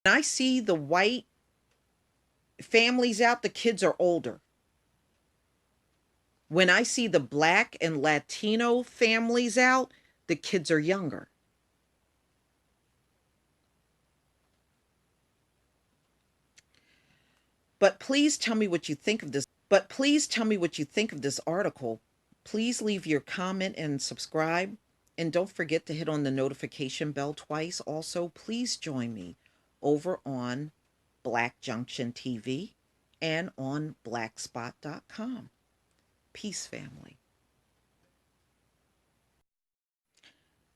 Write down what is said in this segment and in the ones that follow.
When I see the white families out, the kids are older. When I see the black and Latino families out, the kids are younger. But please tell me what you think of this. But please tell me what you think of this article. Please leave your comment and subscribe. And don't forget to hit on the notification bell twice. Also, please join me over on Black Junction TV and on blackspot.com. Peace, family.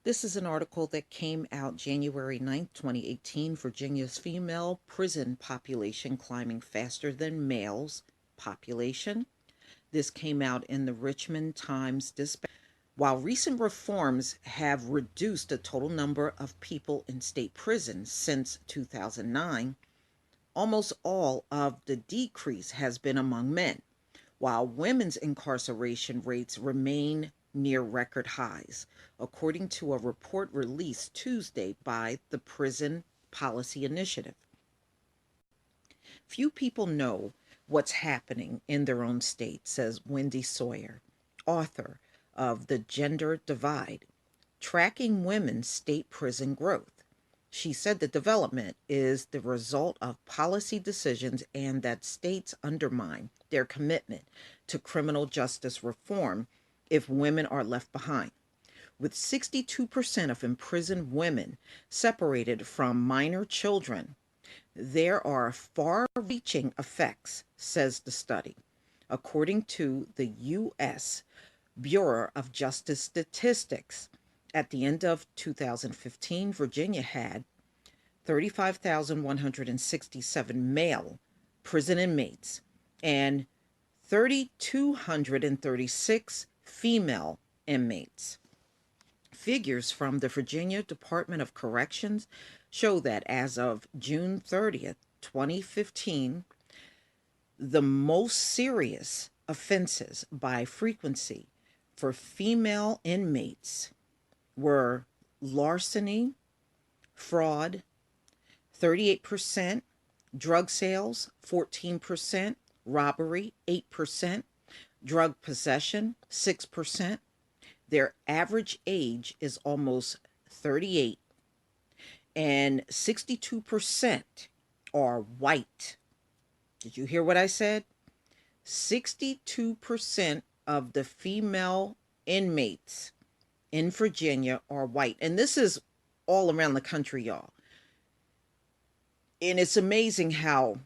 This is an article that came out January 9th, 2018. Virginia's female prison population climbing faster than males population. This came out in the Richmond Times-Dispatch. While recent reforms have reduced the total number of people in state prisons since 2009, almost all of the decrease has been among men, while women's incarceration rates remain near record highs, according to a report released Tuesday by the Prison Policy Initiative. Few people know what's happening in their own state, says Wendy Sawyer, author of The Gender Divide, Tracking Women's State Prison Growth. She said the development is the result of policy decisions and that states undermine their commitment to criminal justice reform if women are left behind. With 62% of imprisoned women separated from minor children, there are far-reaching effects, says the study. According to the U.S. Bureau of Justice Statistics, at the end of 2015, Virginia had 35,167 male prison inmates and 3,236 female inmates. Figures from the Virginia Department of Corrections show that as of June 30th, 2015, the most serious offenses by frequency for female inmates were larceny, fraud, 38%, drug sales, 14%, robbery, 8%, drug possession, 6%. Their average age is almost 38, and 62% are white. Did you hear what I said? 62% of the female inmates in Virginia are white. And this is all around the country, y'all. And it's amazing how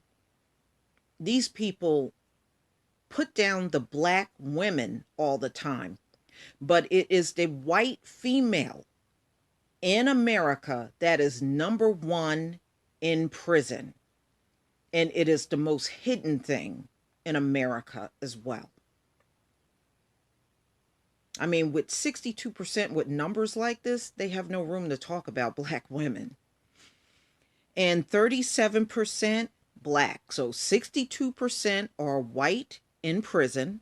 these people put down the black women all the time. But it is the white female in America that is number one in prison. And it is the most hidden thing in America as well. I mean, with 62% with numbers like this, they have no room to talk about black women. And 37% black. So 62% are white in prison.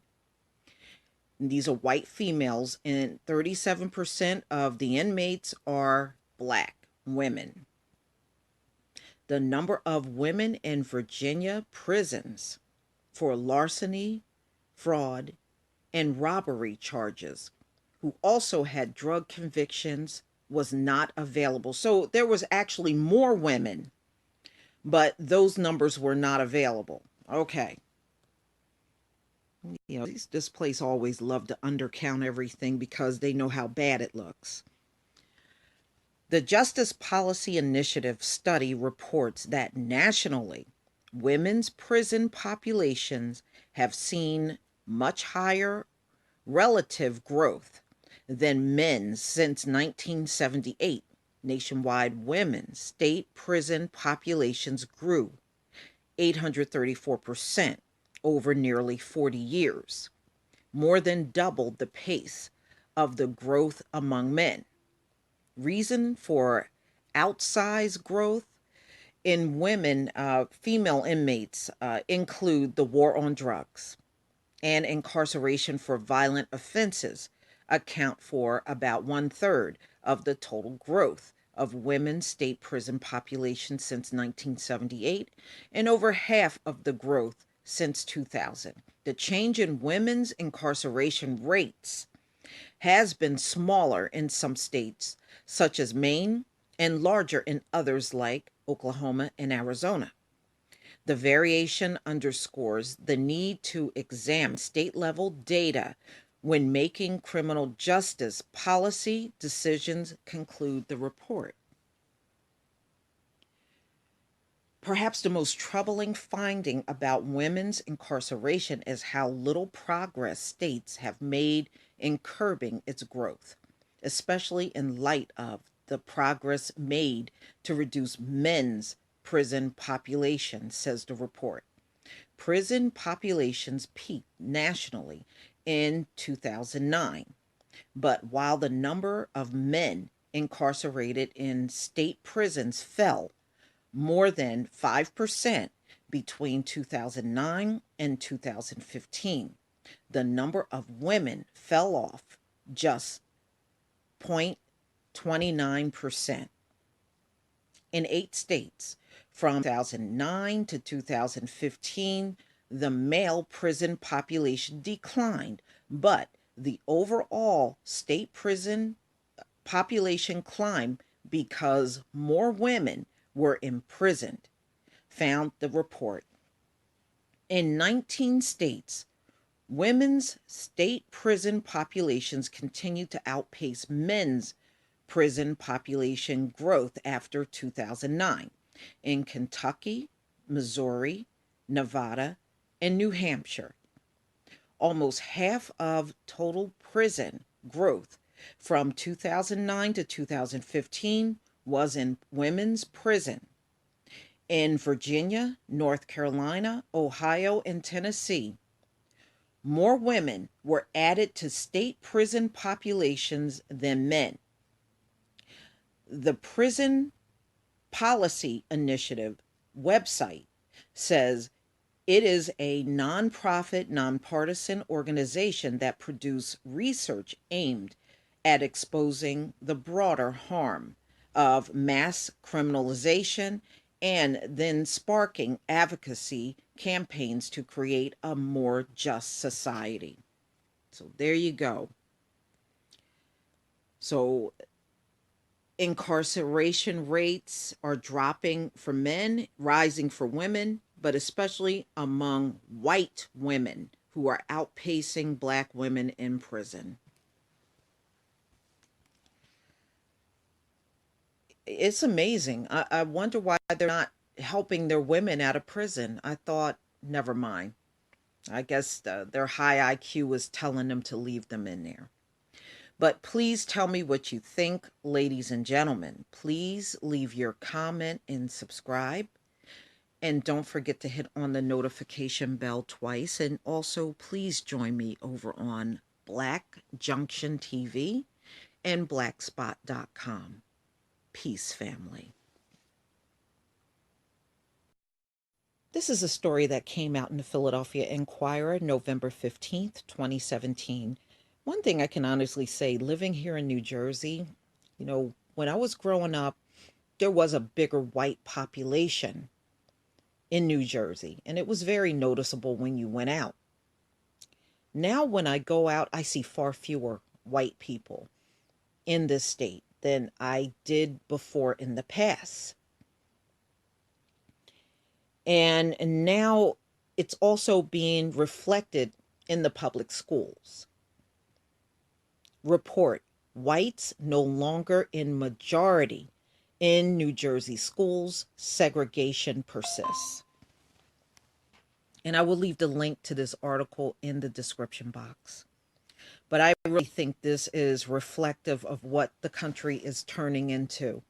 And these are white females, and 37% of the inmates are black women. The number of women in Virginia prisons for larceny, fraud, and robbery charges, who also had drug convictions, was not available. So there was actually more women, but those numbers were not available. Okay. You know, this place always love to undercount everything because they know how bad it looks. The Justice Policy Initiative study reports that nationally, women's prison populations have seen much higher relative growth than men's since 1978. Nationwide women's state prison populations grew 834% over nearly 40 years, more than doubled the pace of the growth among men. Reason for outsized growth in women, female inmates, include the war on drugs and incarceration for violent offenses account for about 1/3 of the total growth, of women's state prison population since 1978 and over half of the growth since 2000. The change in women's incarceration rates has been smaller in some states, such as Maine, and larger in others like Oklahoma and Arizona. The variation underscores the need to examine state level data when making criminal justice policy decisions, conclude the report. Perhaps the most troubling finding about women's incarceration is how little progress states have made in curbing its growth, especially in light of the progress made to reduce men's prison population, says the report. Prison populations peaked nationally in 2009, but while the number of men incarcerated in state prisons fell more than 5% between 2009 and 2015, the number of women fell off just 0.29%. In 8 states, from 2009 to 2015, the male prison population declined, but the overall state prison population climbed because more women were imprisoned, found the report. In 19 states, women's state prison populations continue to outpace men's prison population growth after 2009 in Kentucky, Missouri, Nevada, and New Hampshire. Almost half of total prison growth from 2009 to 2015 was in women's prison. In Virginia, North Carolina, Ohio, and Tennessee, more women were added to state prison populations than men. The Prison Policy Initiative website says it is a nonprofit, nonpartisan organization that produces research aimed at exposing the broader harm of mass criminalization and then sparking advocacy campaigns to create a more just society. So there you go. So incarceration rates are dropping for men, rising for women, but especially among white women who are outpacing black women in prison. It's amazing. I wonder why they're not helping their women out of prison. I thought, never mind. I guess their high IQ was telling them to leave them in there. But please tell me what you think, ladies and gentlemen. Please leave your comment and subscribe. And don't forget to hit on the notification bell twice. And also, please join me over on Black Junction TV and blackspot.com. Peace, family. This is a story that came out in the Philadelphia Inquirer, November 15th, 2017. One thing I can honestly say, living here in New Jersey, when I was growing up, there was a bigger white population in New Jersey, and it was very noticeable when you went out. Now, when I go out, I see far fewer white people in this state than I did before in the past. And now it's also being reflected in the public schools. Report: whites no longer in majority in New Jersey schools, segregation persists. And I will leave the link to this article in the description box. But I really think this is reflective of what the country is turning into.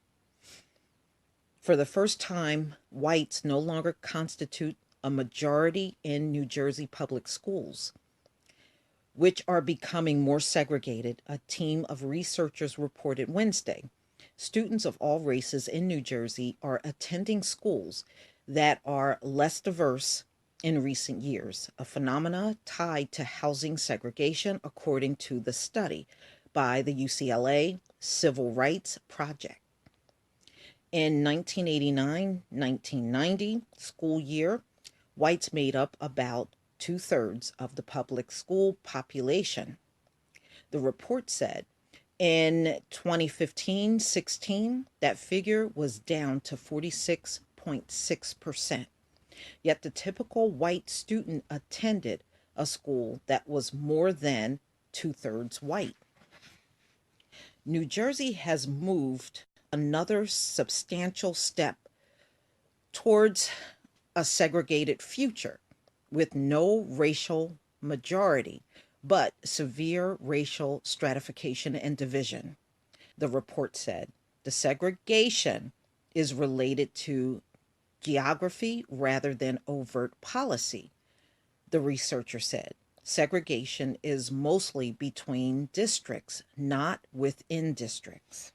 For the first time, whites no longer constitute a majority in New Jersey public schools, which are becoming more segregated, a team of researchers reported Wednesday. Students of all races in New Jersey are attending schools that are less diverse in recent years, a phenomena tied to housing segregation, according to the study by the UCLA Civil Rights Project. In 1989-1990 school year, whites made up about two-thirds of the public school population. The report said in 2015-16, that figure was down to 46.6%. Yet the typical white student attended a school that was more than two-thirds white. New Jersey has moved another substantial step towards a segregated future with no racial majority, but severe racial stratification and division. The report said the segregation is related to geography rather than overt policy. The researcher said segregation is mostly between districts, not within districts.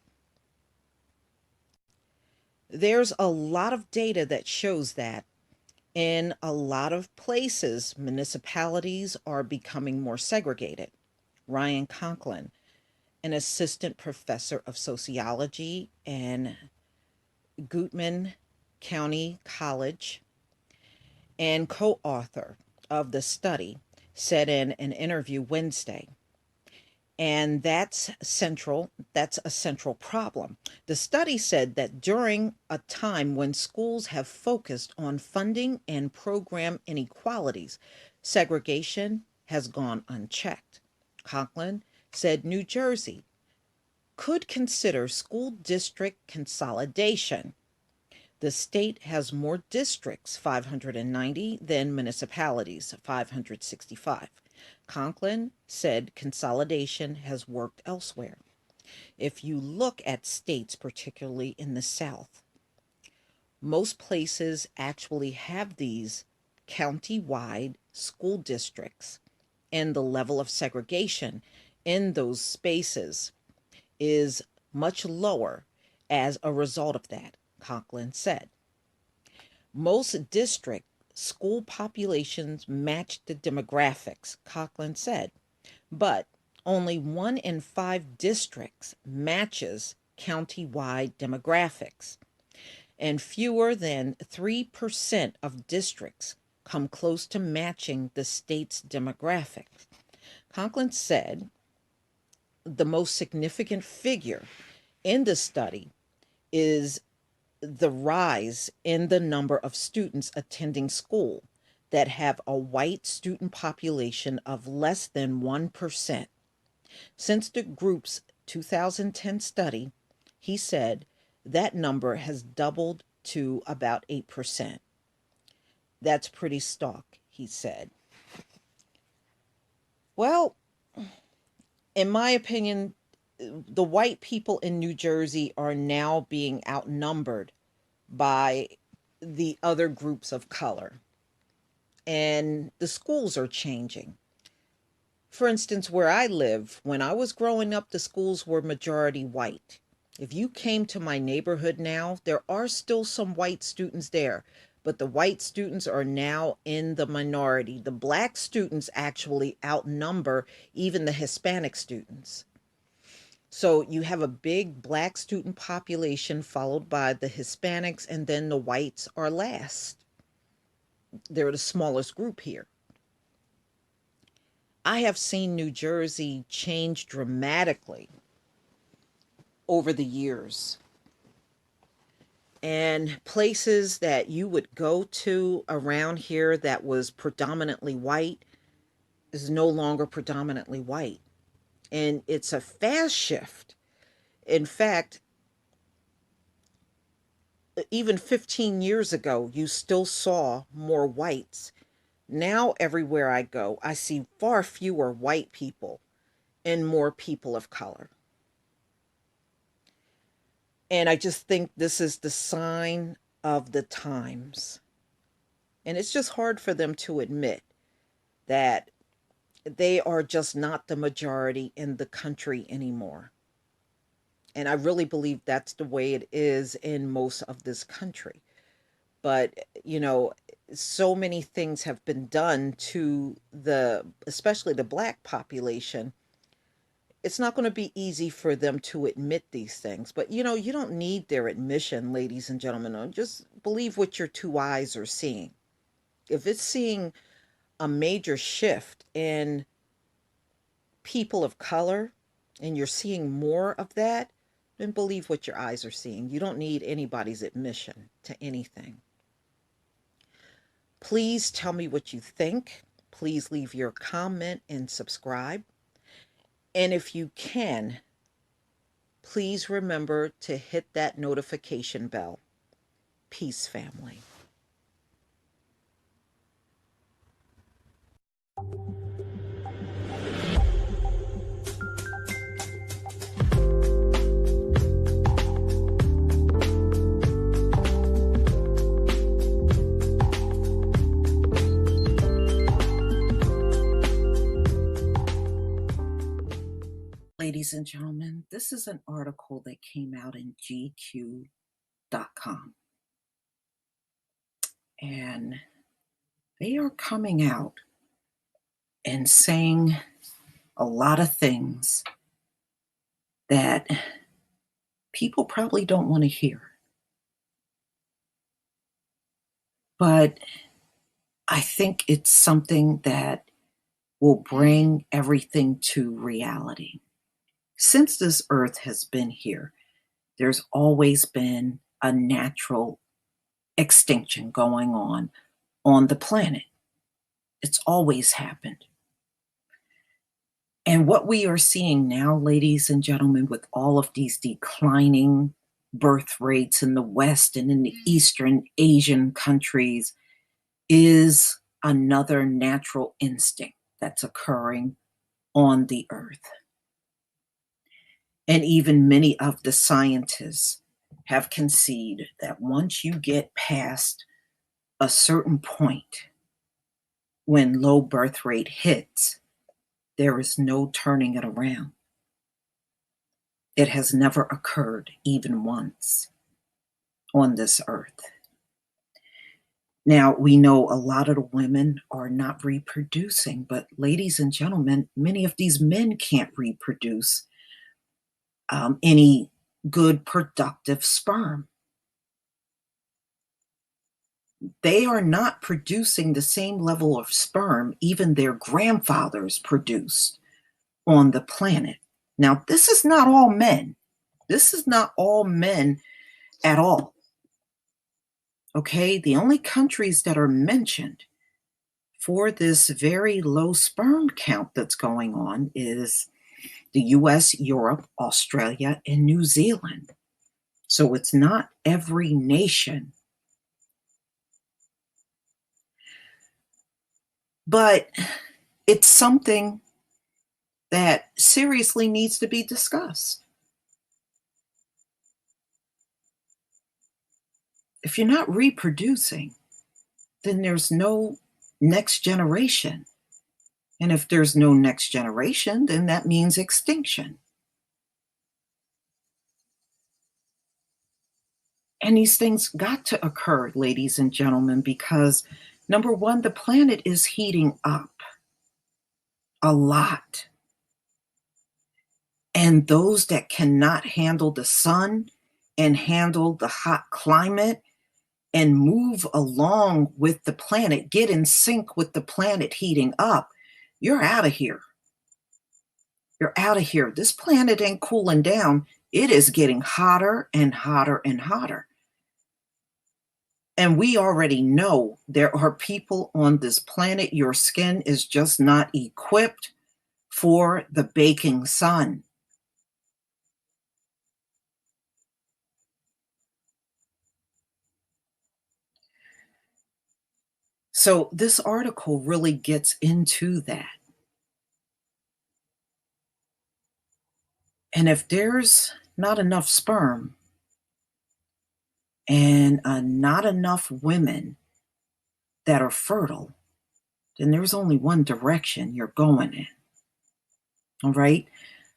There's a lot of data that shows that in a lot of places, municipalities are becoming more segregated. Ryan Conklin, an assistant professor of sociology and Gutman County College and co-author of the study, said in an interview Wednesday, and that's a central problem. The study said that during a time when schools have focused on funding and program inequalities, segregation has gone unchecked. Conklin said New Jersey could consider school district consolidation. The state has more districts, 590, than municipalities, 565. Conklin said consolidation has worked elsewhere. If you look at states, particularly in the South, most places actually have these county-wide school districts, and the level of segregation in those spaces is much lower as a result of that, Conklin said. Most district school populations match the demographics, Conklin said, but only 1 in 5 districts matches county-wide demographics, and fewer than 3% of districts come close to matching the state's demographics. Conklin said the most significant figure in the study is the rise in the number of students attending school that have a white student population of less than 1%. Since the group's 2010 study, he said that number has doubled to about 8%. That's pretty stark, he said. Well, in my opinion, the white people in New Jersey are now being outnumbered by the other groups of color. And the schools are changing. For instance, where I live, when I was growing up, the schools were majority white. If you came to my neighborhood now, there are still some white students there, but the white students are now in the minority. The black students actually outnumber even the Hispanic students. So you have a big black student population followed by the Hispanics, and then the whites are last. They're the smallest group here. I have seen New Jersey change dramatically over the years. And places that you would go to around here that was predominantly white is no longer predominantly white. And it's a fast shift. In fact, even 15 years ago, you still saw more whites. Now, everywhere I go, I see far fewer white people and more people of color. And I just think this is the sign of the times. And it's just hard for them to admit that they are just not the majority in the country anymore. And I really believe that's the way it is in most of this country. But, so many things have been done to especially the black population, It's not going to be easy for them to admit these things. But you don't need their admission, ladies and gentlemen. Just believe what your two eyes are seeing. If it's seeing a major shift in people of color and you're seeing more of that, then believe what your eyes are seeing. You don't need anybody's admission to anything. Please tell me what you think. Please leave your comment and subscribe. And if you can, please remember to hit that notification bell. Peace, family. Ladies and gentlemen, this is an article that came out in GQ.com. And they are coming out and saying a lot of things that people probably don't want to hear. But I think it's something that will bring everything to reality. Since this earth has been here, there's always been a natural extinction going on the planet. It's always happened. And what we are seeing now, ladies and gentlemen, with all of these declining birth rates in the West and in the Eastern Asian countries, is another natural instinct that's occurring on the earth. And even many of the scientists have conceded that once you get past a certain point, when low birth rate hits, there is no turning it around. It has never occurred even once on this earth. Now, we know a lot of the women are not reproducing, but ladies and gentlemen, many of these men can't reproduce any good, productive sperm. They are not producing the same level of sperm even their grandfathers produced on the planet. Now, this is not all men. This is not all men at all. Okay, the only countries that are mentioned for this very low sperm count that's going on is the US, Europe, Australia, and New Zealand. So it's not every nation. But it's something that seriously needs to be discussed. If you're not reproducing, then there's no next generation. And if there's no next generation, then that means extinction. And these things got to occur, ladies and gentlemen, because number one, the planet is heating up a lot. And those that cannot handle the sun and handle the hot climate and move along with the planet, get in sync with the planet heating up, you're out of here. You're out of here. This planet ain't cooling down. It is getting hotter and hotter and hotter. And we already know there are people on this planet, your skin is just not equipped for the baking sun. So this article really gets into that. And if there's not enough sperm and not enough women that are fertile, then there's only one direction you're going in. All right.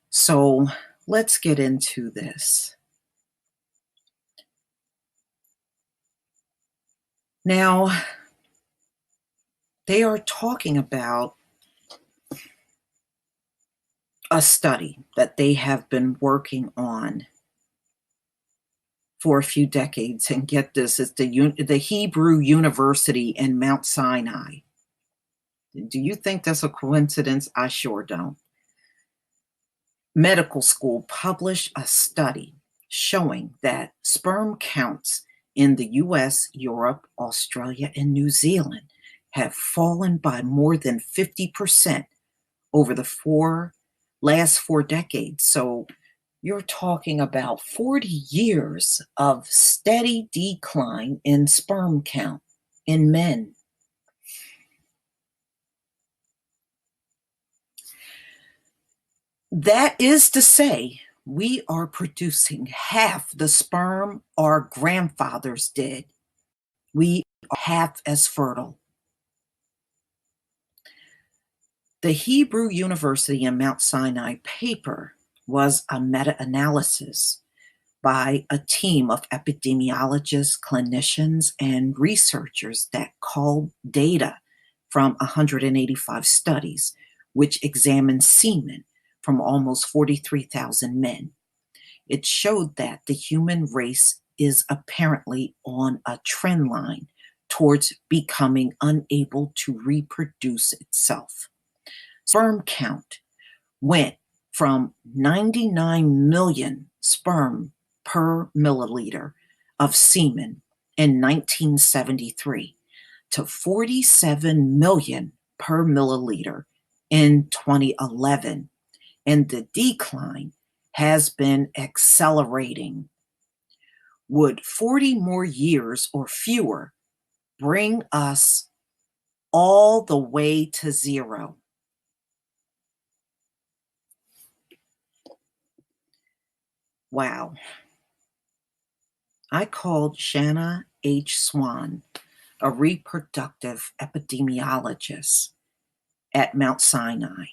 So let's get into this. Now, they are talking about a study that they have been working on for a few decades. And get this, it's the Hebrew University in Mount Sinai. Do you think that's a coincidence? I sure don't. Medical school published a study showing that sperm counts in the US, Europe, Australia, and New Zealand have fallen by more than 50% over the last 4 decades. So you're talking about 40 years of steady decline in sperm count in men. That is to say, we are producing half the sperm our grandfathers did. We are half as fertile. The Hebrew University in Mount Sinai paper was a meta-analysis by a team of epidemiologists, clinicians, and researchers that culled data from 185 studies, which examined semen from almost 43,000 men. It showed that the human race is apparently on a trend line towards becoming unable to reproduce itself. Sperm count went from 99 million sperm per milliliter of semen in 1973 to 47 million per milliliter in 2011. And the decline has been accelerating. Would 40 more years or fewer bring us all the way to zero? Wow. I called Shanna H. Swan, a reproductive epidemiologist at Mount Sinai,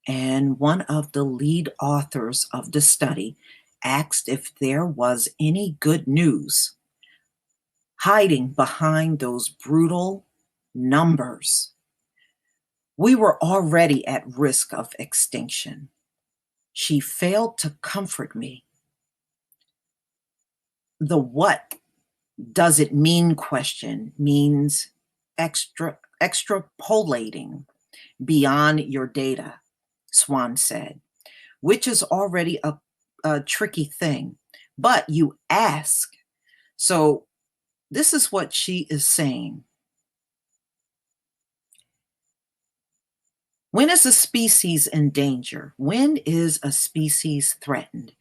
and one of the lead authors of the study asked if there was any good news hiding behind those brutal numbers. We were already at risk of extinction. She failed to comfort me. The what does it mean question means extrapolating beyond your data, Swan said, which is already a tricky thing. But you ask. So this is what she is saying. When is a species in danger? When is a species threatened?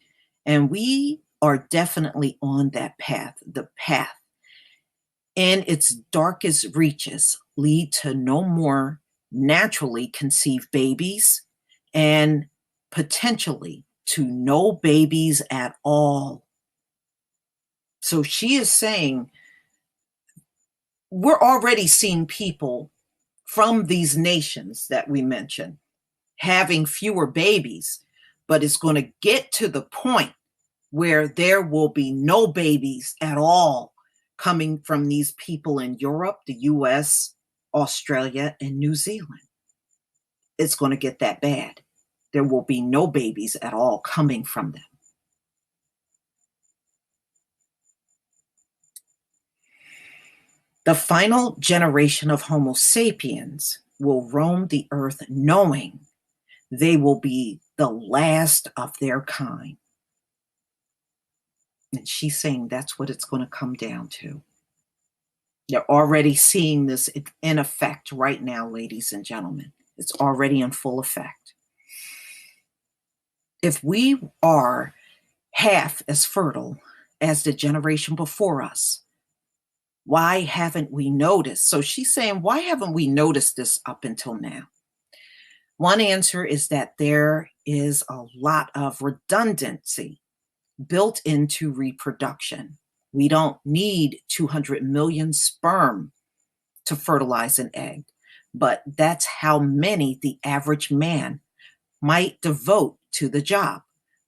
And we are definitely on that path. The path in its darkest reaches lead to no more naturally conceived babies and potentially to no babies at all. So she is saying we're already seeing people from these nations that we mentioned having fewer babies, but it's going to get to the point where there will be no babies at all coming from these people in Europe, the US, Australia, and New Zealand. It's going to get that bad. There will be no babies at all coming from them. The final generation of Homo sapiens will roam the earth knowing they will be the last of their kind. And she's saying that's what it's going to come down to. You're already seeing this in effect right now, ladies and gentlemen. It's already in full effect. If we are half as fertile as the generation before us, why haven't we noticed? So she's saying, why haven't we noticed this up until now? One answer is that there is a lot of redundancy built into reproduction. We don't need 200 million sperm to fertilize an egg, but that's how many the average man might devote to the job.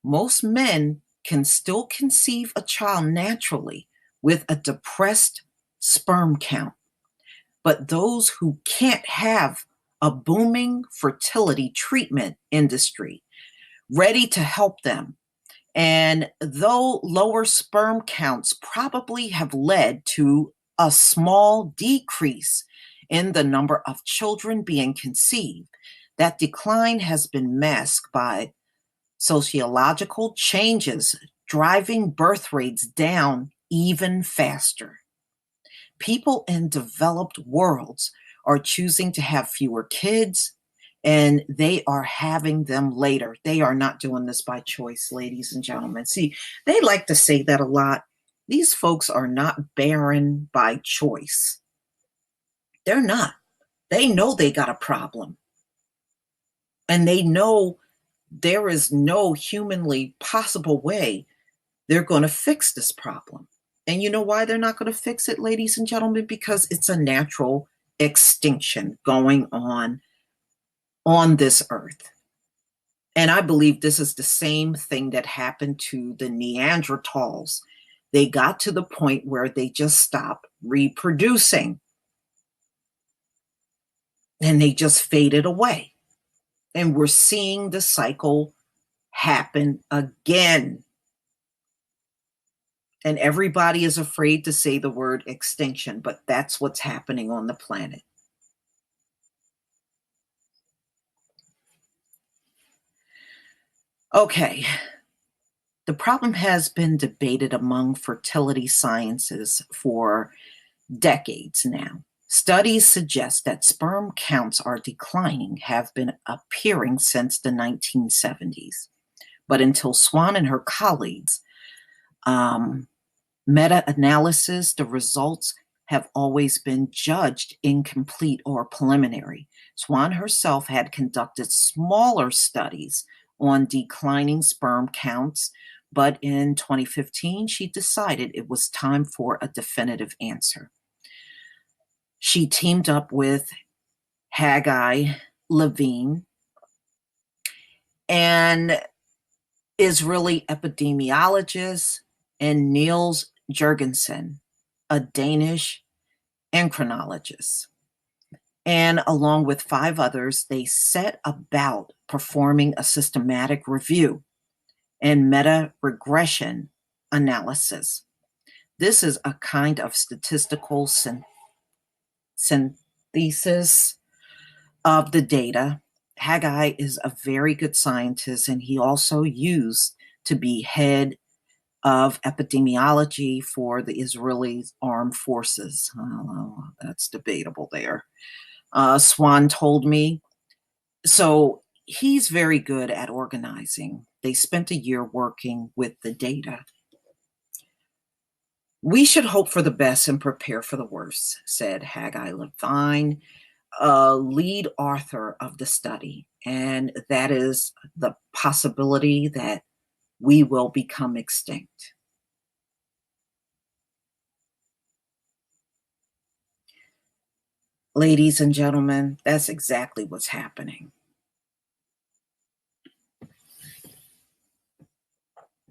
Most men can still conceive a child naturally with a depressed sperm count, but those who can't have a booming fertility treatment industry ready to help them. And though lower sperm counts probably have led to a small decrease in the number of children being conceived, that decline has been masked by sociological changes driving birth rates down even faster. People in developed worlds are choosing to have fewer kids, and they are having them later. They are not doing this by choice, ladies and gentlemen. See, they like to say that a lot. These folks are not barren by choice. They're not. They know they got a problem, and they know there is no humanly possible way they're going to fix this problem. And you know why they're not going to fix it, ladies and gentlemen? Because it's a natural extinction going on this earth. And I believe this is the same thing that happened to the Neanderthals. They got to the point where they just stopped reproducing and they just faded away. And we're seeing the cycle happen again. And everybody is afraid to say the word extinction, but that's what's happening on the planet. Okay. The problem has been debated among fertility sciences for decades now. Studies suggest that sperm counts are declining, have been appearing since the 1970s. But until Swan and her colleagues meta-analysis, the results have always been judged incomplete or preliminary. Swan herself had conducted smaller studies on declining sperm counts, but in 2015, she decided it was time for a definitive answer. She teamed up with Haggai Levine, and Israeli epidemiologist, and Niels Jurgensen, a Danish endocrinologist. And along with 5 others, they set about performing a systematic review and meta-regression analysis. This is a kind of statistical synthesis of the data. Haggai is a very good scientist, and he also used to be head of epidemiology for the Israeli armed forces. Oh, that's debatable there. Swan told me. So he's very good at organizing. They spent a year working with the data. We should hope for the best and prepare for the worst, said Haggai Levine, a lead author of the study. And that is the possibility that we will become extinct. Ladies and gentlemen, that's exactly what's happening.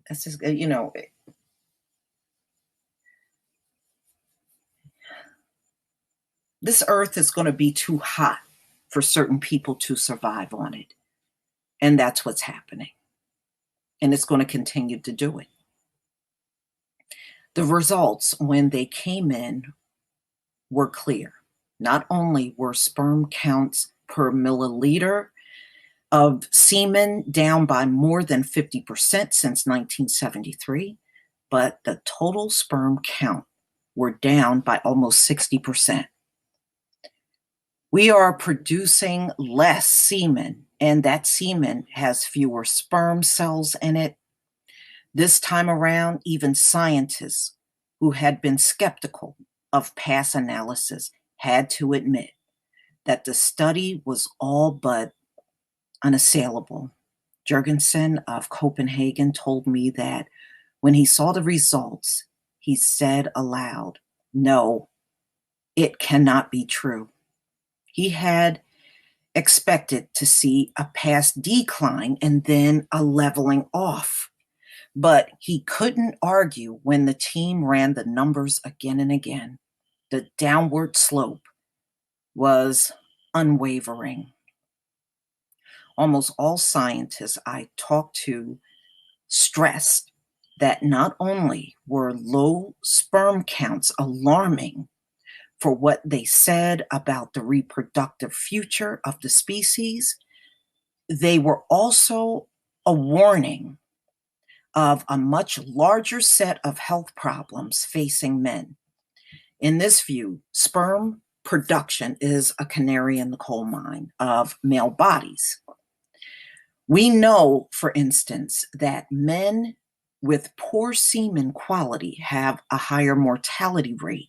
That's just, this earth is going to be too hot for certain people to survive on it. And that's what's happening. And it's going to continue to do it. The results, when they came in, were clear. Not only were sperm counts per milliliter of semen down by more than 50% since 1973, but the total sperm count were down by almost 60%. We are producing less semen, and that semen has fewer sperm cells in it. This time around, even scientists who had been skeptical of past analysis had to admit that the study was all but unassailable. Jurgensen of Copenhagen told me that when he saw the results, he said aloud, "No, it cannot be true." He had expected to see a past decline and then a leveling off. But he couldn't argue when the team ran the numbers again and again. The downward slope was unwavering. Almost all scientists I talked to stressed that not only were low sperm counts alarming for what they said about the reproductive future of the species, they were also a warning of a much larger set of health problems facing men. In this view, sperm production is a canary in the coal mine of male bodies. We know, for instance, that men with poor semen quality have a higher mortality rate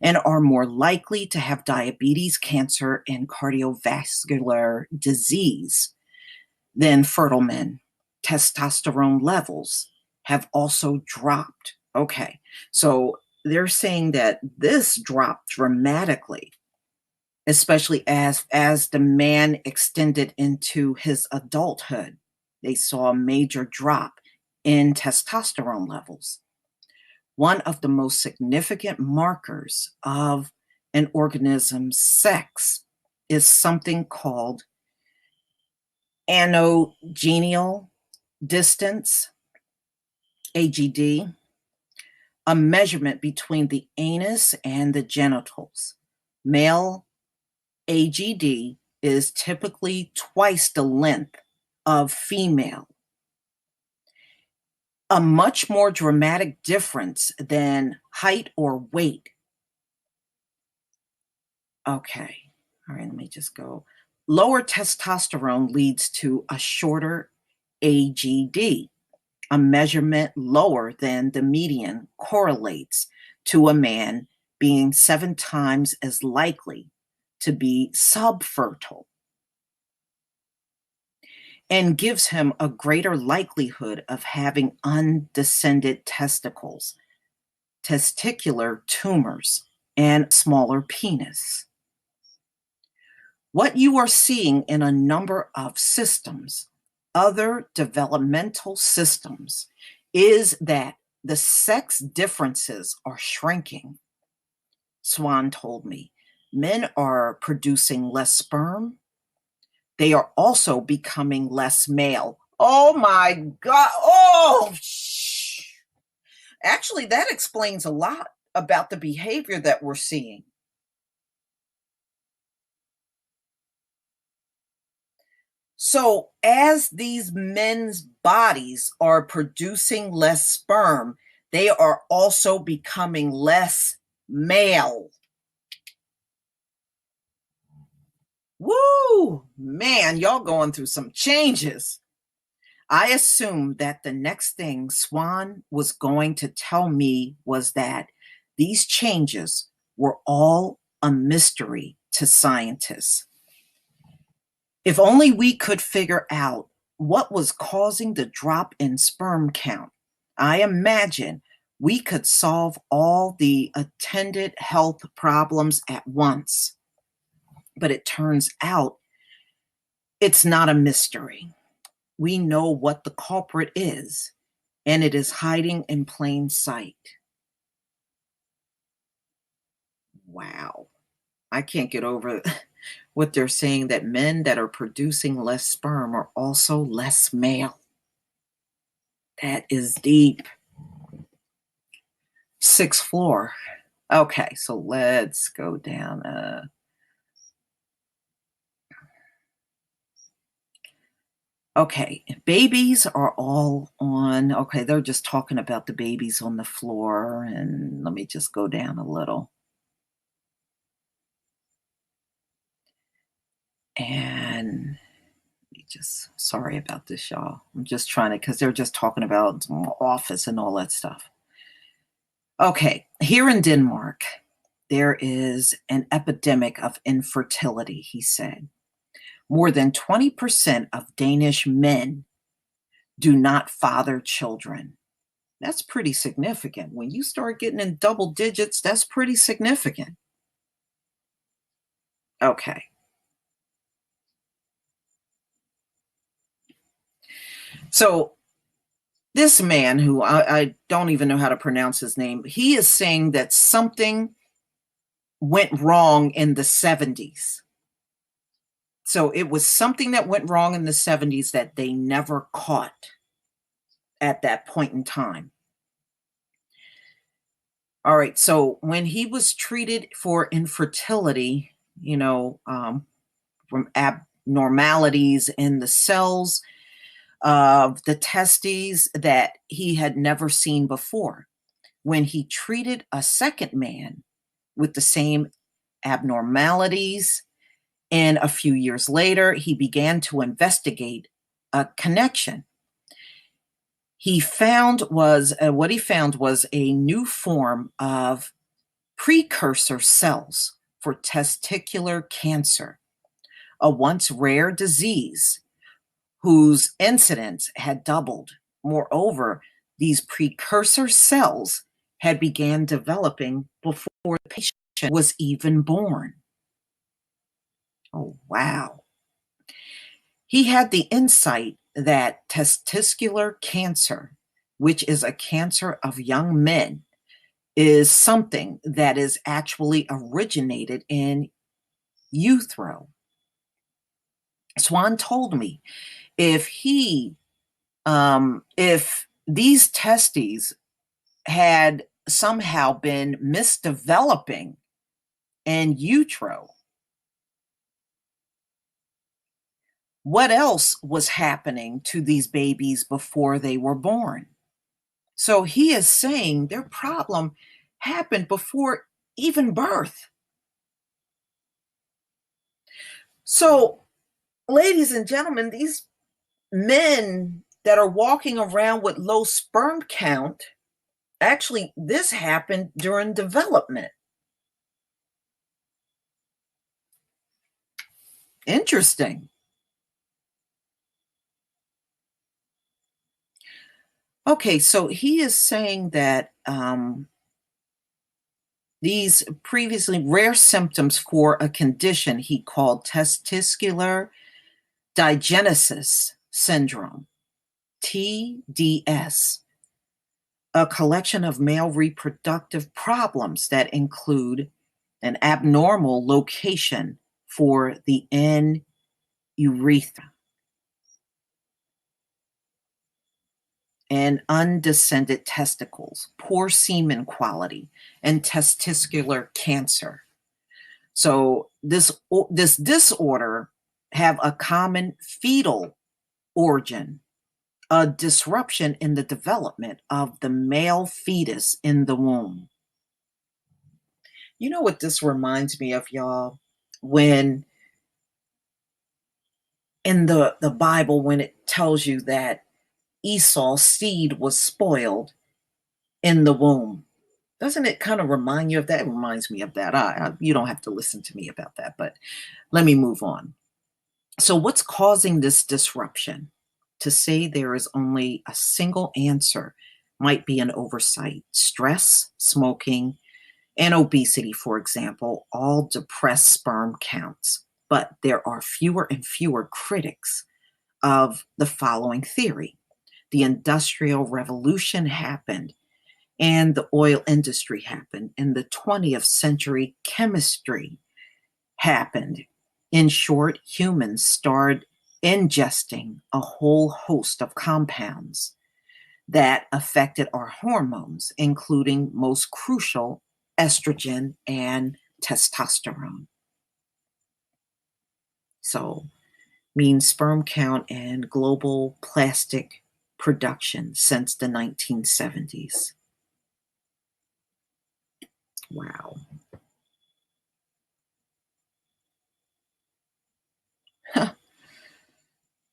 and are more likely to have diabetes, cancer, and cardiovascular disease than fertile men. Testosterone levels have also dropped. Okay, so they're saying that this dropped dramatically, especially as the man extended into his adulthood. They saw a major drop in testosterone levels. One of the most significant markers of an organism's sex is something called anogenital distance, AGD, a measurement between the anus and the genitals. Male AGD is typically twice the length of female, a much more dramatic difference than height or weight. Okay, all right, let me just go. Lower testosterone leads to a shorter AGD. A measurement lower than the median correlates to a man being 7 times as likely to be subfertile and gives him a greater likelihood of having undescended testicles, testicular tumors, and smaller penis. What you are seeing in a number of systems, other developmental systems, is that the sex differences are shrinking. Swan told me men are producing less sperm. They are also becoming less male. Oh my God. Oh, actually, that explains a lot about the behavior that we're seeing. So, as these men's bodies are producing less sperm, they are also becoming less male. Woo! Man, y'all going through some changes. I assumed that the next thing Swan was going to tell me was that these changes were all a mystery to scientists. If only we could figure out what was causing the drop in sperm count, I imagine we could solve all the attendant health problems at once. But it turns out it's not a mystery. We know what the culprit is, and it is hiding in plain sight. Wow. I can't get over what they're saying, that men that are producing less sperm are also less male. That is deep. 6th floor. Okay, so let's go down. Okay, babies are all on. Okay, they're just talking about the babies on the floor. And let me just go down a little. And just sorry about this, y'all. I'm just trying to, because they're just talking about office and all that stuff. Okay, here in Denmark, there is an epidemic of infertility, he said. More than 20% of Danish men do not father children. That's pretty significant. When you start getting in double digits, that's pretty significant. Okay. So this man, who I don't even know how to pronounce his name, he is saying that something went wrong in the 70s. So it was something that went wrong in the 70s that they never caught at that point in time. All right. So when he was treated for infertility, from abnormalities in the cells of the testes that he had never seen before, when he treated a second man with the same abnormalities, and a few years later, he began to investigate a connection. What he found was a new form of precursor cells for testicular cancer, a once rare disease whose incidence had doubled. Moreover, these precursor cells had began developing before the patient was even born. Oh, wow. He had the insight that testicular cancer, which is a cancer of young men, is something that is actually originated in utero. Swan told me if these testes had somehow been misdeveloping in utero, what else was happening to these babies before they were born? So he is saying their problem happened before even birth. So, ladies and gentlemen, these men that are walking around with low sperm count, actually, this happened during development. Interesting. Okay, so he is saying that these previously rare symptoms for a condition he called testicular digenesis syndrome, TDS, a collection of male reproductive problems that include an abnormal location for the end urethra and undescended testicles, poor semen quality, and testicular cancer. So this disorder have a common fetal origin, a disruption in the development of the male fetus in the womb. You know what this reminds me of, y'all? When in the Bible, when it tells you that Esau's seed was spoiled in the womb. Doesn't it kind of remind you of that? It reminds me of that. You don't have to listen to me about that, but let me move on. So, what's causing this disruption? To say there is only a single answer might be an oversight. Stress, smoking, and obesity, for example, all depress sperm counts. But there are fewer and fewer critics of the following theory. The Industrial Revolution happened and the oil industry happened. In the 20th century, chemistry happened. In short, humans started ingesting a whole host of compounds that affected our hormones, including most crucial estrogen and testosterone. So, mean sperm count and global plastic production since the 1970s. Wow.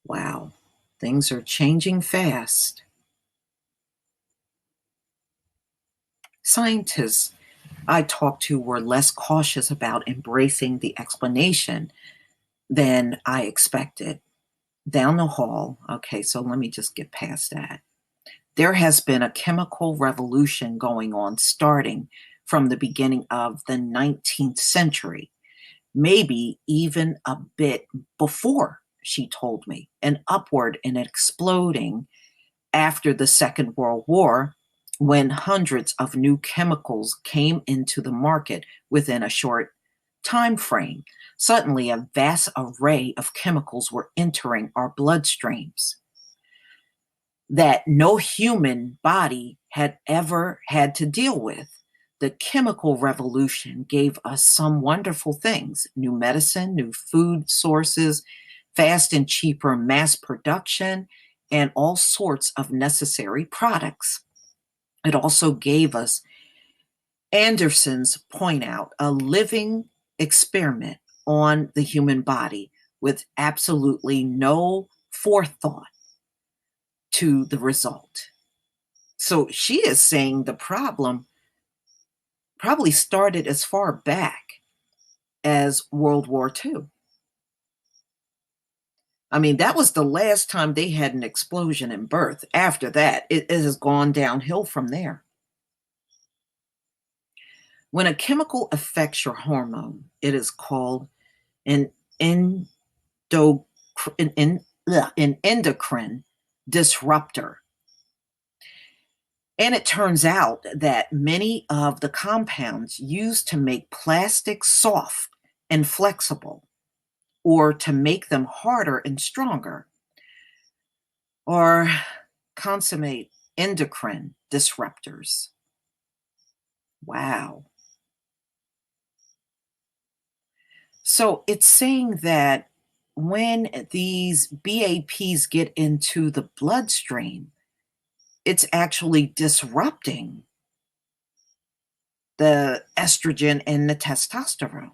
Wow. Things are changing fast. Scientists I talked to were less cautious about embracing the explanation than I expected. Down the hall, okay, so let me just get past that. There has been a chemical revolution going on starting from the beginning of the 19th century, maybe even a bit before, she told me, and upward and exploding after the Second World War, when hundreds of new chemicals came into the market within a short time frame. Suddenly, a vast array of chemicals were entering our bloodstreams that no human body had ever had to deal with. The chemical revolution gave us some wonderful things: new medicine, new food sources, fast and cheaper mass production, and all sorts of necessary products. It also gave us, Anderson's point out, a living experiment on the human body with absolutely no forethought to the result. So she is saying the problem probably started as far back as World War II. I mean, that was the last time they had an explosion in birth. After that, it has gone downhill from there. When a chemical affects your hormone, it is called an endo, an endocrine disruptor. And it turns out that many of the compounds used to make plastics soft and flexible, or to make them harder and stronger, are consummate endocrine disruptors. Wow. So it's saying that when these BAPs get into the bloodstream, it's actually disrupting the estrogen and the testosterone.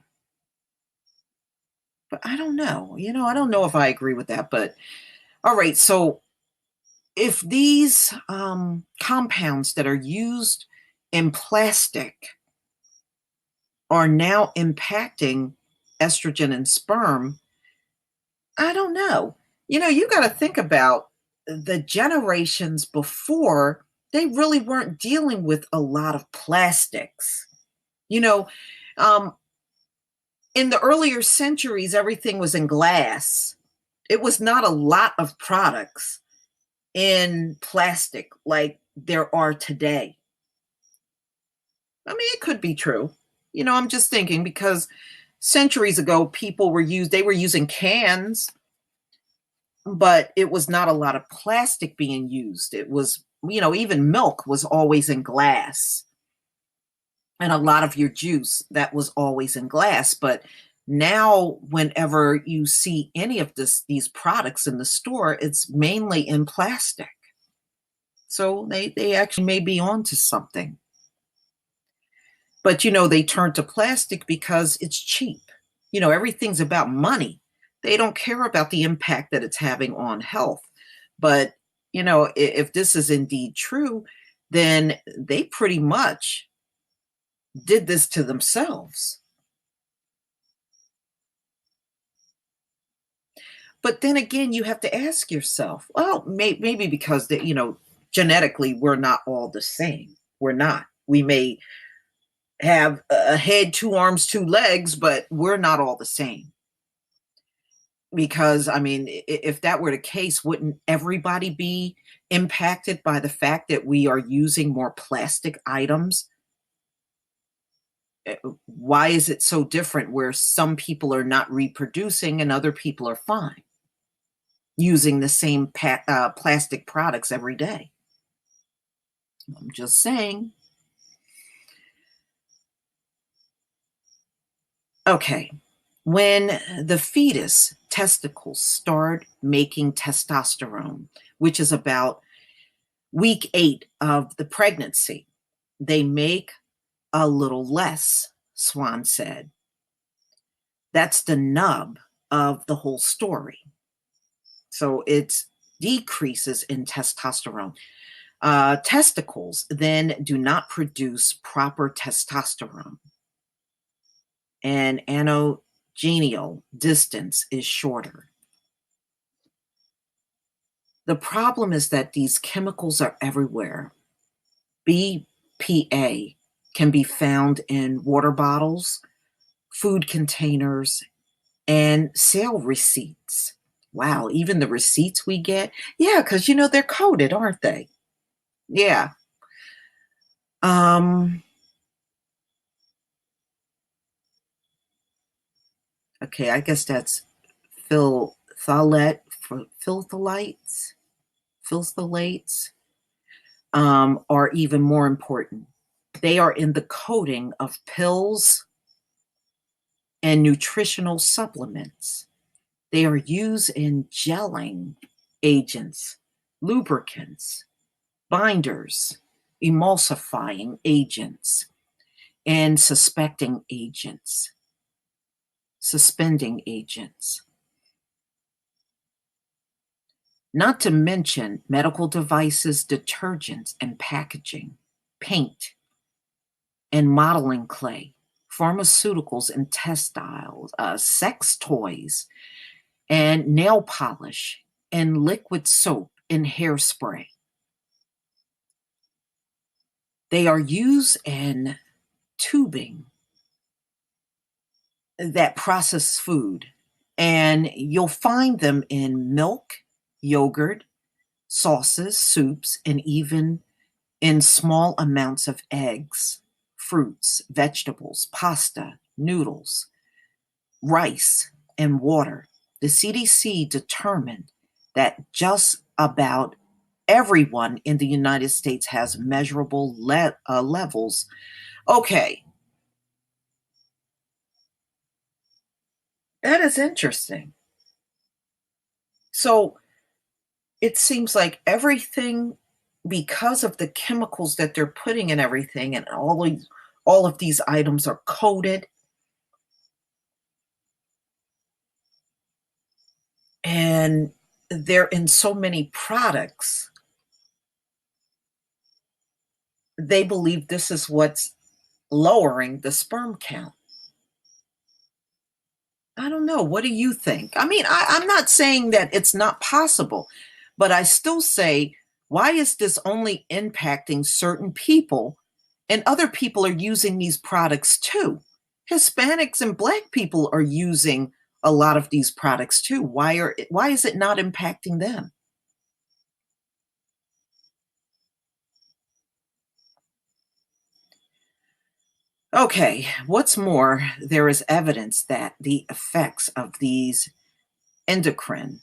But I don't know. I don't know if I agree with that. But all right. So if these compounds that are used in plastic are now impacting estrogen and sperm, I don't know. You got to think about the generations before. They really weren't dealing with a lot of plastics. You know, um, in the earlier centuries, everything was in glass. It was not a lot of products in plastic like there are today. I mean, it could be true. I'm just thinking because centuries ago, they were using cans, but it was not a lot of plastic being used. It was, even milk was always in glass, and a lot of your juice that was always in glass. But now, whenever you see any of these products in the store, it's mainly in plastic. So they actually may be onto something. But they turn to plastic because it's cheap. Everything's about money. They don't care about the impact that it's having on health. But if this is indeed true, then they pretty much did this to themselves. But then again, you have to ask yourself, well, maybe because genetically we're not all the same. We're not. We may have a head, two arms, two legs, but we're not all the same. Because, I mean, if that were the case, wouldn't everybody be impacted by the fact that we are using more plastic items? Why is it so different where some people are not reproducing and other people are fine using the same plastic products every day? I'm just saying. Okay. When the fetus testicles start making testosterone, which is about week 8 of the pregnancy, they make a little less, Swan said. That's the nub of the whole story. So it decreases in testosterone. Testicles then do not produce proper testosterone, and anogenital distance is shorter. The problem is that these chemicals are everywhere. BPA can be found in water bottles, food containers, and sale receipts. Wow, even the receipts we get? Yeah, because they're coded, aren't they? Yeah. Um, Okay, I guess that's phthalates, phthalates, phthalates, are even more important. They are in the coating of pills and nutritional supplements. They are used in gelling agents, lubricants, binders, emulsifying agents, and suspending agents. Not to mention medical devices, detergents, and packaging, paint, and modeling clay, pharmaceuticals and textiles, sex toys, and nail polish, and liquid soap and hairspray. They are used in tubing that process food, and you'll find them in milk, yogurt, sauces, soups, and even in small amounts of eggs, fruits, vegetables, pasta, noodles, rice, and water. The CDC determined that just about everyone in the United States has measurable levels. Okay, that is interesting. So it seems like everything, because of the chemicals that they're putting in everything, and all of these items are coated, and they're in so many products, they believe this is what's lowering the sperm count. I don't know. What do you think? I mean, I'm not saying that it's not possible, but I still say, why is this only impacting certain people and other people are using these products too? Hispanics and Black people are using a lot of these products too. Why is it not impacting them? Okay, what's more, there is evidence that the effects of these endocrine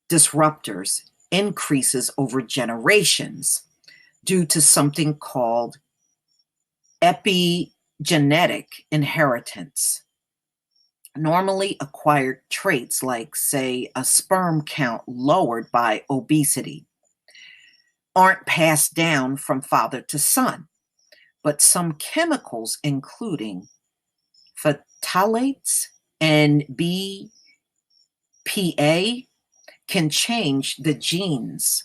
disruptors increases over generations due to something called epigenetic inheritance. Normally acquired traits like, say, a sperm count lowered by obesity aren't passed down from father to son, but some chemicals, including phthalates and BPA, can change the genes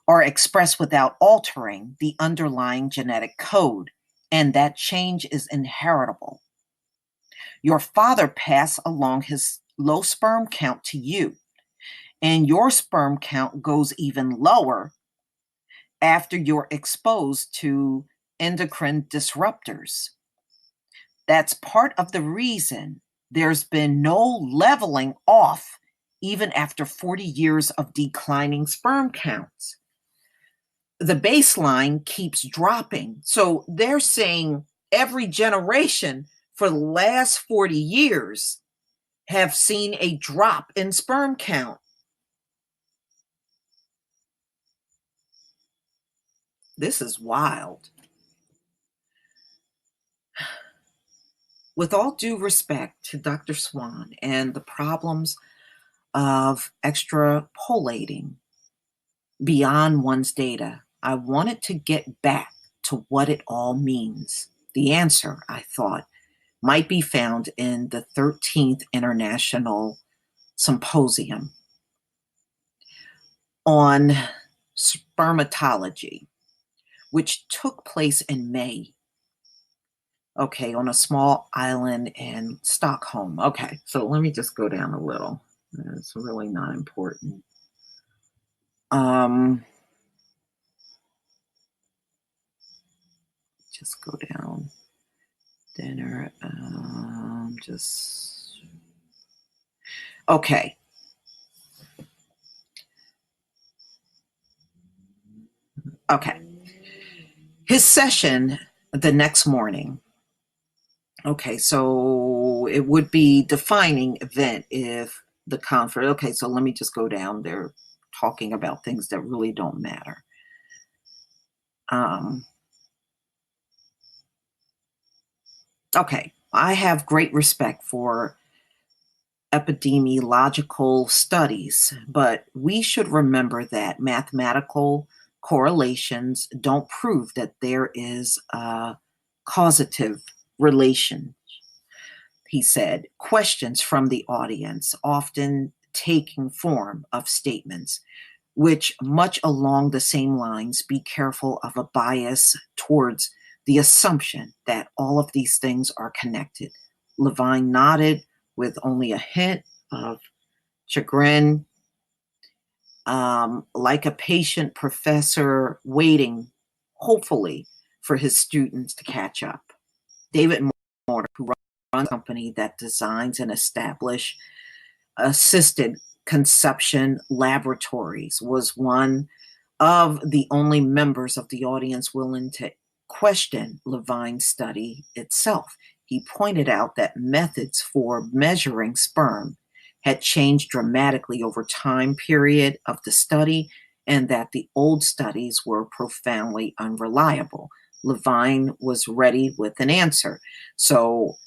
or express without altering the underlying genetic code, and that change is inheritable. Your father passed along his low sperm count to you, and your sperm count goes even lower after you're exposed to endocrine disruptors. That's part of the reason there's been no leveling off even after 40 years of declining sperm counts. The baseline keeps dropping. So they're saying every generation for the last 40 years have seen a drop in sperm count. This is wild. With all due respect to Dr. Swan and the problems of extrapolating beyond one's data, I wanted to get back to what it all means. The answer, I thought, might be found in the 13th International Symposium on Spermatology, which took place in May. Okay, on a small island in Stockholm. Okay, so let me just go down a little. It's really not important. Um, just go down. Dinner. Just okay. Okay. His session the next morning Okay, so it would be defining event if the conference. Okay, so let me just go down there talking about things that really don't matter. Um, okay, I have great respect for epidemiological studies, but we should remember that mathematical correlations don't prove that there is a causative relation, he said. Questions from the audience, often taking form of statements, which much along the same lines, be careful of a bias towards the assumption that all of these things are connected. Levine nodded with only a hint of chagrin, like a patient professor waiting, hopefully, for his students to catch up. David Mortar, who runs a company that designs and establishes assisted conception laboratories, was one of the only members of the audience willing to question Levine's study itself. He pointed out that methods for measuring sperm had changed dramatically over time period of the study and that the old studies were profoundly unreliable. Levine was ready with an answer. So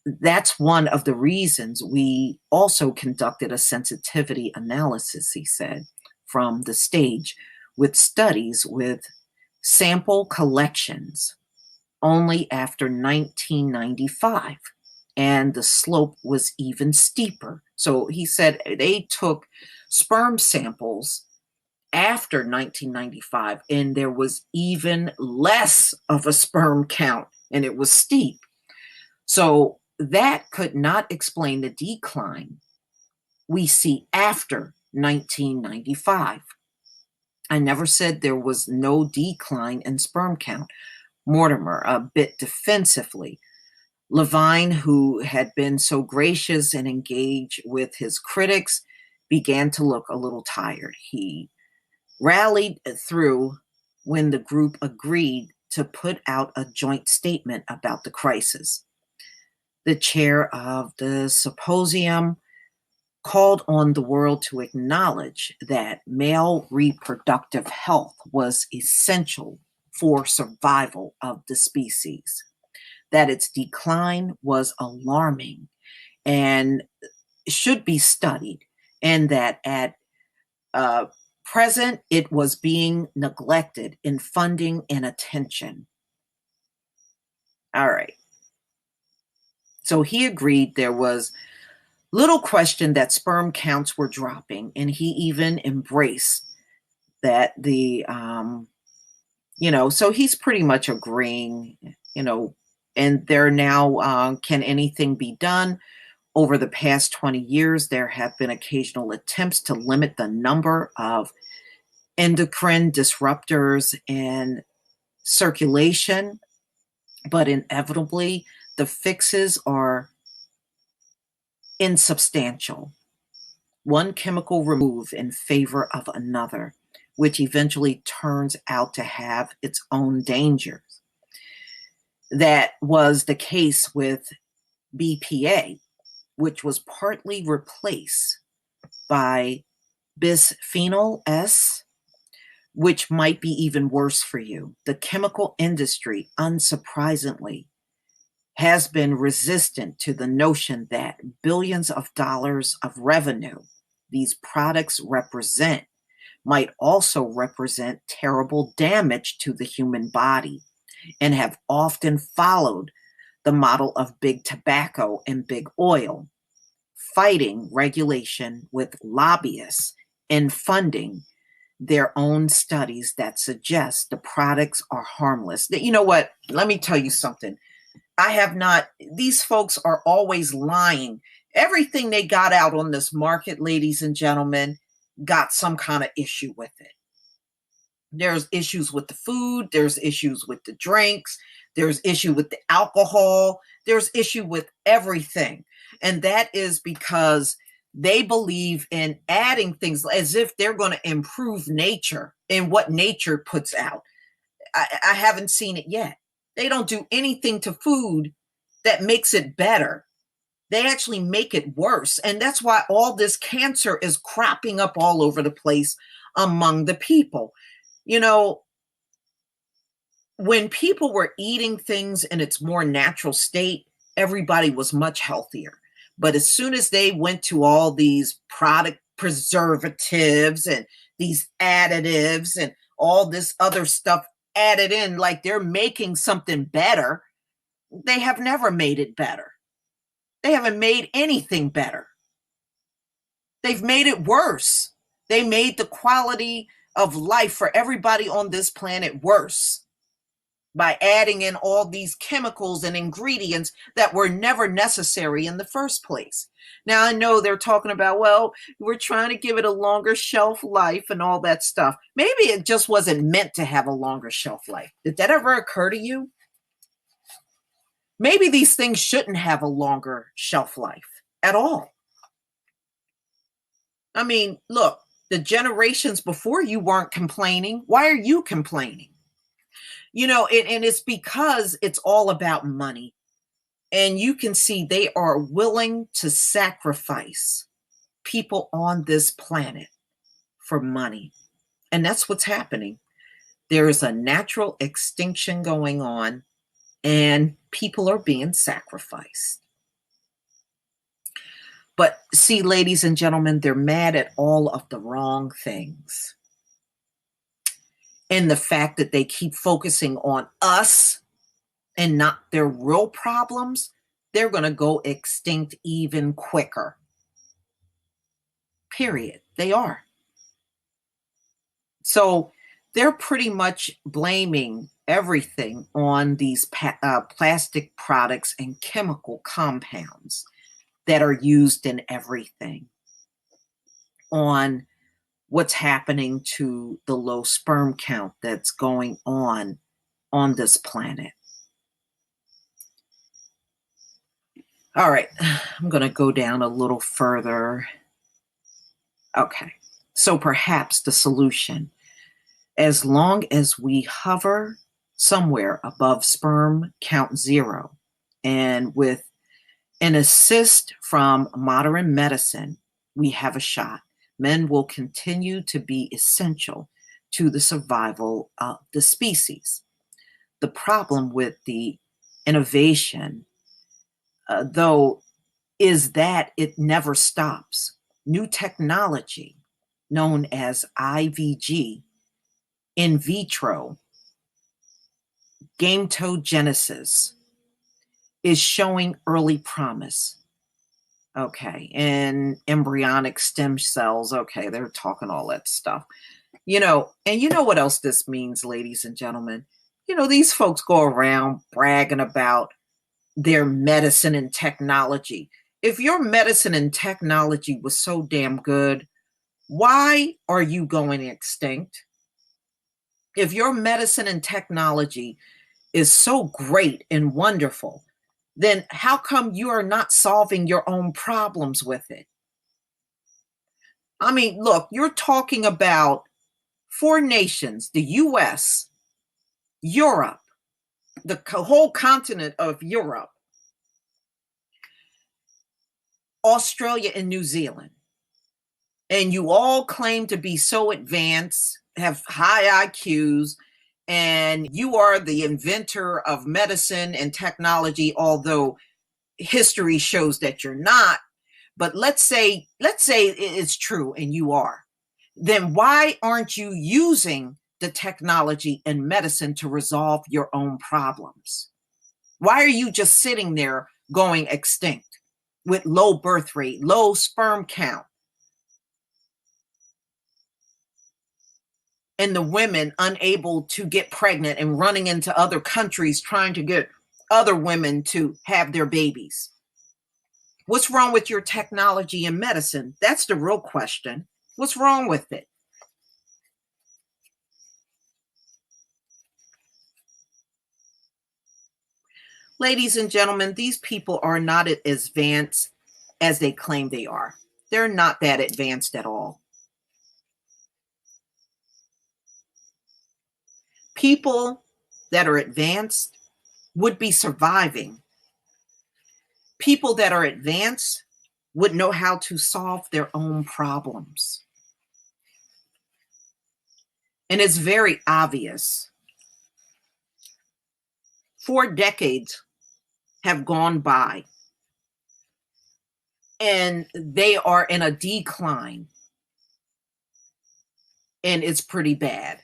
that's one of the reasons we also conducted a sensitivity analysis, he said, from the stage with studies with sample collections only after 1995. And the slope was even steeper. So he said they took sperm samples after 1995, and there was even less of a sperm count, and it was steep. So that could not explain the decline we see after 1995. I never said there was no decline in sperm count. Mortimer, a bit defensively. Levine, who had been so gracious and engaged with his critics, began to look a little tired. He rallied through when the group agreed to put out a joint statement about the crisis. The chair of the symposium called on the world to acknowledge that male reproductive health was essential for survival of the species, that its decline was alarming and should be studied, and that at uh, present it was being neglected in funding and attention. All right. So he agreed there was little question that sperm counts were dropping, and he even embraced that so he's pretty much agreeing, and there now can anything be done? Over the past 20 years, there have been occasional attempts to limit the number of endocrine disruptors in circulation, but inevitably the fixes are insubstantial. One chemical remove in favor of another, which eventually turns out to have its own dangers. That was the case with BPA, which was partly replaced by bisphenol S, which might be even worse for you. The chemical industry, unsurprisingly, has been resistant to the notion that billions of dollars of revenue these products represent might also represent terrible damage to the human body, and have often followed the model of big tobacco and big oil, fighting regulation with lobbyists and funding their own studies that suggest the products are harmless. You know what? Let me tell you something. I have not, these folks are always lying. Everything they got out on this market, ladies and gentlemen, got some kind of issue with it. There's issues with the food, there's issues with the drinks, there's issue with the alcohol, there's issue with everything. And that is because they believe in adding things as if they're going to improve nature and what nature puts out. I haven't seen it yet. They don't do anything to food that makes it better. They actually make it worse. And that's why all this cancer is cropping up all over the place among the people. You know, when people were eating things in its more natural state, everybody was much healthier. But as soon as they went to all these product preservatives and these additives and all this other stuff added in, like they're making something better, they have never made it better. They haven't made anything better. They've made it worse. They made the quality of life for everybody on this planet worse by adding in all these chemicals and ingredients that were never necessary in the first place. Now, I know they're talking about, well, we're trying to give it a longer shelf life and all that stuff. Maybe it just wasn't meant to have a longer shelf life. Did that ever occur to you? Maybe these things shouldn't have a longer shelf life at all. I mean, look, the generations before you weren't complaining. Why are you complaining? You know, and it's because it's all about money. And you can see they are willing to sacrifice people on this planet for money. And that's what's happening. There is a natural extinction going on, and people are being sacrificed. But see, ladies and gentlemen, they're mad at all of the wrong things. And the fact that they keep focusing on us and not their real problems, they're going to go extinct even quicker. Period. They are. So they're pretty much blaming everything on these plastic products and chemical compounds that are used in everything, on what's happening to the low sperm count that's going on this planet. All right, I'm going to go down a little further. Okay, so perhaps the solution, as long as we hover somewhere above sperm count zero, and with an assist from modern medicine, we have a shot. Men will continue to be essential to the survival of the species. The problem with the innovation, though, is that it never stops. New technology, known as IVG, in vitro gametogenesis, is showing early promise. Okay, and embryonic stem cells, okay, they're talking all that stuff. You know, and you know what else this means, ladies and gentlemen? You know, these folks go around bragging about their medicine and technology. If your medicine and technology was so damn good, why are you going extinct? If your medicine and technology is so great and wonderful, then how come you are not solving your own problems with it? I mean, look, you're talking about four nations: the US, Europe, the whole continent of Europe, Australia, and New Zealand. And you all claim to be so advanced, have high IQs, and you are the inventor of medicine and technology, although history shows that you're not. But let's say it's true and you are. Then why aren't you using the technology and medicine to resolve your own problems? Why are you just sitting there going extinct with low birth rate, low sperm count, and the women unable to get pregnant and running into other countries trying to get other women to have their babies? What's wrong with your technology and medicine? That's the real question. What's wrong with it? Ladies and gentlemen, these people are not as advanced as they claim they are. They're not that advanced at all. People that are advanced would be surviving People that are advanced would know how to solve their own problems. And it's very obvious. 4 decades have gone by, and they are in a decline, and it's pretty bad.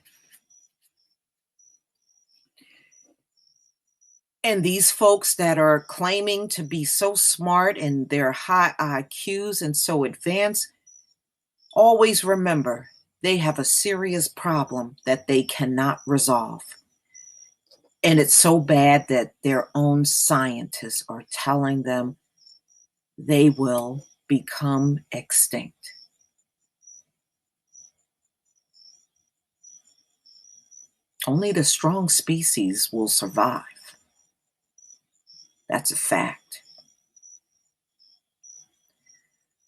And these folks that are claiming to be so smart and their high IQs and so advanced, always remember they have a serious problem that they cannot resolve. And it's so bad that their own scientists are telling them they will become extinct. Only the strong species will survive. That's a fact.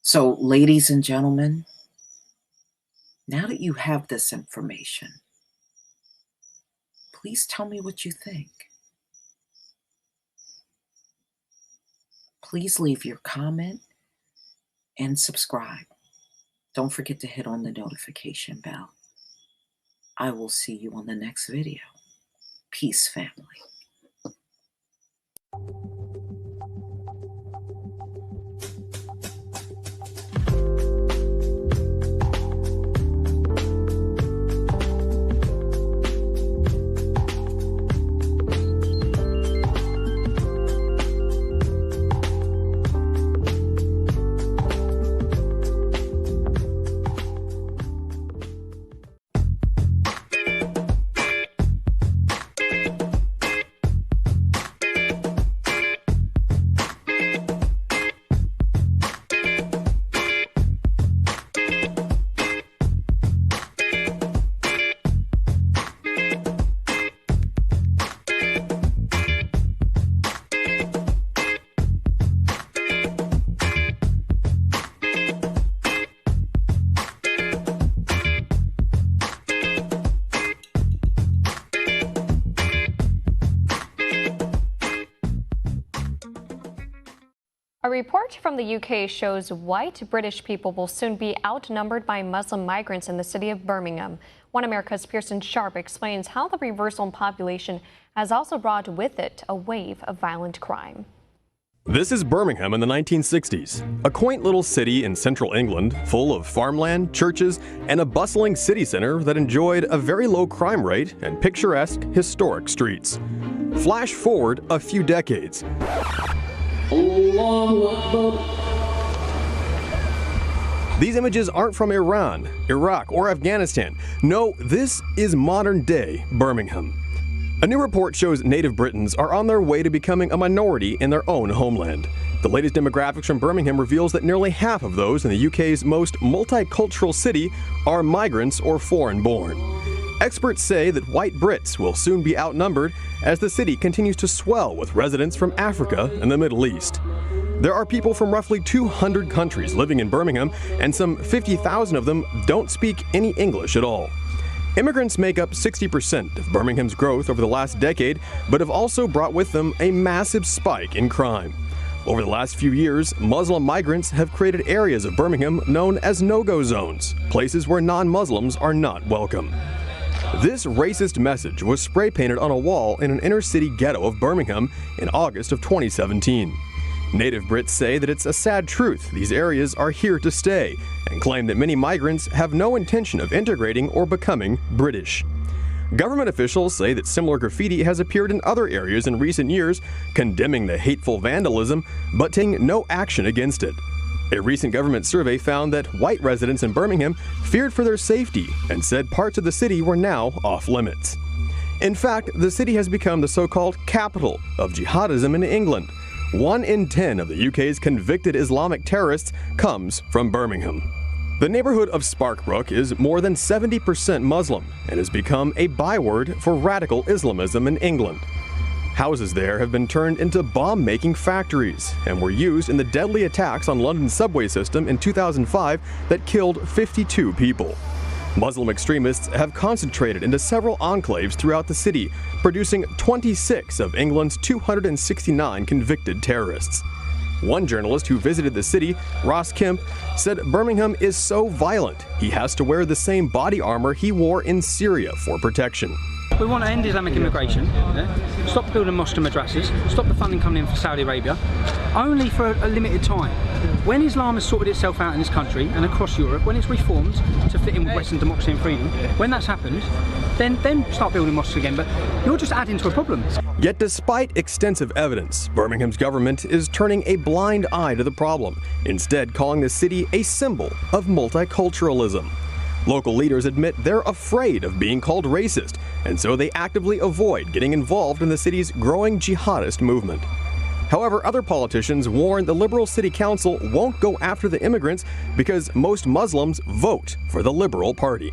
So, ladies and gentlemen, now that you have this information, please tell me what you think. Please leave your comment and subscribe. Don't forget to hit on the notification bell. I will see you on the next video. Peace, family. A report from the UK shows white British people will soon be outnumbered by Muslim migrants in the city of Birmingham. One America's Pearson Sharp explains how the reversal in population has also brought with it a wave of violent crime. This is Birmingham in the 1960s, a quaint little city in central England full of farmland, churches, and a bustling city center that enjoyed a very low crime rate and picturesque, historic streets. Flash forward a few decades. These images aren't from Iran, Iraq, or Afghanistan. No, this is modern-day Birmingham. A new report shows native Britons are on their way to becoming a minority in their own homeland. The latest demographics from Birmingham reveals that nearly half of those in the UK's most multicultural city are migrants or foreign-born. Experts say that white Brits will soon be outnumbered as the city continues to swell with residents from Africa and the Middle East. There are people from roughly 200 countries living in Birmingham, and some 50,000 of them don't speak any English at all. Immigrants make up 60% of Birmingham's growth over the last decade, but have also brought with them a massive spike in crime. Over the last few years, Muslim migrants have created areas of Birmingham known as no-go zones, places where non-Muslims are not welcome. This racist message was spray-painted on a wall in an inner-city ghetto of Birmingham in August of 2017. Native Brits say that it's a sad truth these areas are here to stay, and claim that many migrants have no intention of integrating or becoming British. Government officials say that similar graffiti has appeared in other areas in recent years, condemning the hateful vandalism, but taking no action against it. A recent government survey found that white residents in Birmingham feared for their safety and said parts of the city were now off limits. In fact, the city has become the so-called capital of jihadism in England. 1 in 10 of the UK's convicted Islamic terrorists comes from Birmingham. The neighborhood of Sparkbrook is more than 70% Muslim and has become a byword for radical Islamism in England. Houses there have been turned into bomb-making factories and were used in the deadly attacks on London's subway system in 2005 that killed 52 people. Muslim extremists have concentrated into several enclaves throughout the city, producing 26 of England's 269 convicted terrorists. One journalist who visited the city, Ross Kemp, said Birmingham is so violent he has to wear the same body armor he wore in Syria for protection. We want to end Islamic immigration, yeah? Stop building mosques and madrasas, stop the funding coming in from Saudi Arabia, only for a limited time. When Islam has sorted itself out in this country and across Europe, when it's reformed to fit in with Western democracy and freedom, when that's happened, then start building mosques again, but you're just adding to a problem. Yet despite extensive evidence, Birmingham's government is turning a blind eye to the problem, instead calling the city a symbol of multiculturalism. Local leaders admit they're afraid of being called racist, and so they actively avoid getting involved in the city's growing jihadist movement. However, other politicians warn the Liberal City Council won't go after the immigrants because most Muslims vote for the Liberal Party.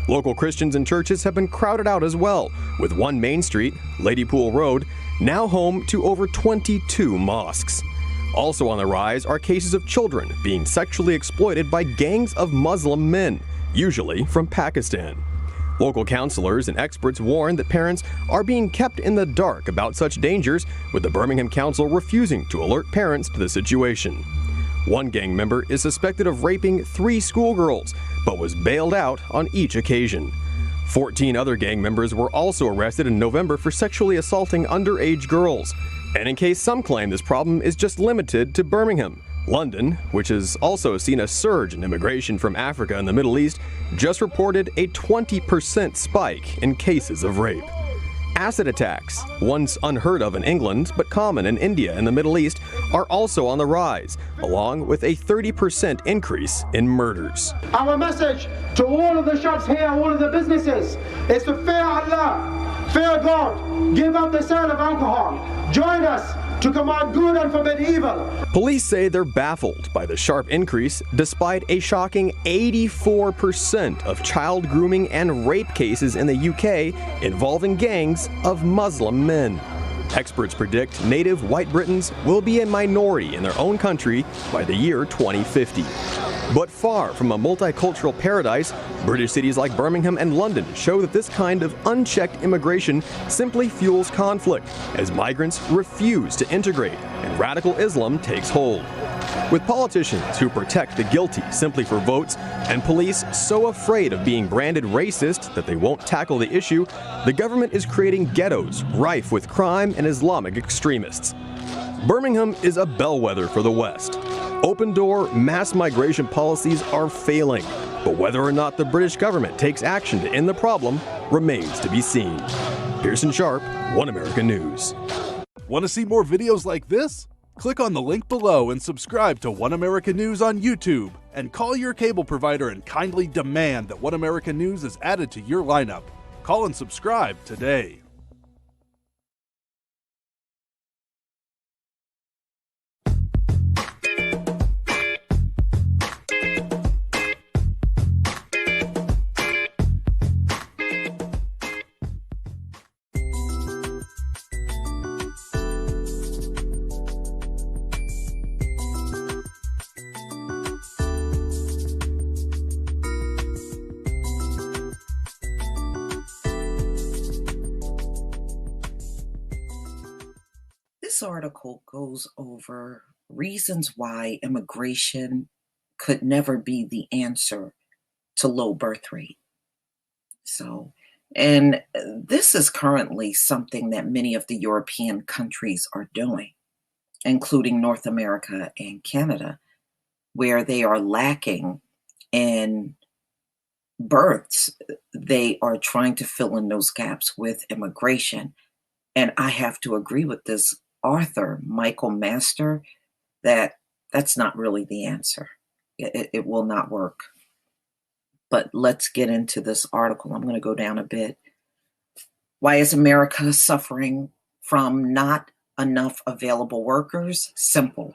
Local Christians and churches have been crowded out as well, with one main street, Ladypool Road, now home to over 22 mosques. Also on the rise are cases of children being sexually exploited by gangs of Muslim men, usually from Pakistan. Local counselors and experts warn that parents are being kept in the dark about such dangers, with the Birmingham Council refusing to alert parents to the situation. One gang member is suspected of raping 3 schoolgirls, but was bailed out on each occasion. 14 other gang members were also arrested in November for sexually assaulting underage girls. And in case some claim this problem is just limited to Birmingham, London, which has also seen a surge in immigration from Africa and the Middle East, just reported a 20% spike in cases of rape. Acid attacks, once unheard of in England but common in India and the Middle East, are also on the rise, along with a 30% increase in murders. Our message to all of the shops here, all of the businesses, is to fear Allah, fear God, give up the sale of alcohol, join us to command good and forbid evil. Police say they're baffled by the sharp increase, despite a shocking 84% of child grooming and rape cases in the UK involving gangs of Muslim men. Experts predict native white Britons will be a minority in their own country by the year 2050. But far from a multicultural paradise, British cities like Birmingham and London show that this kind of unchecked immigration simply fuels conflict, as migrants refuse to integrate and radical Islam takes hold. With politicians who protect the guilty simply for votes, and police so afraid of being branded racist that they won't tackle the issue, the government is creating ghettos rife with crime and Islamic extremists. Birmingham is a bellwether for the West. Open-door mass migration policies are failing, but whether or not the British government takes action to end the problem remains to be seen. Pearson Sharp, One America News. Want to see more videos like this? Click on the link below and subscribe to One America News on YouTube, and call your cable provider and kindly demand that One America News is added to your lineup. Call and subscribe today. This article goes over reasons why immigration could never be the answer to low birth rate. And this is currently something that many of the European countries are doing, including North America and Canada, where they are lacking in births. They are trying to fill in those gaps with immigration. And I have to agree with this author, Michael Master, that's not really the answer. It will not work. But let's get into this article. I'm going to go down a bit. Why is America suffering from not enough available workers? Simple.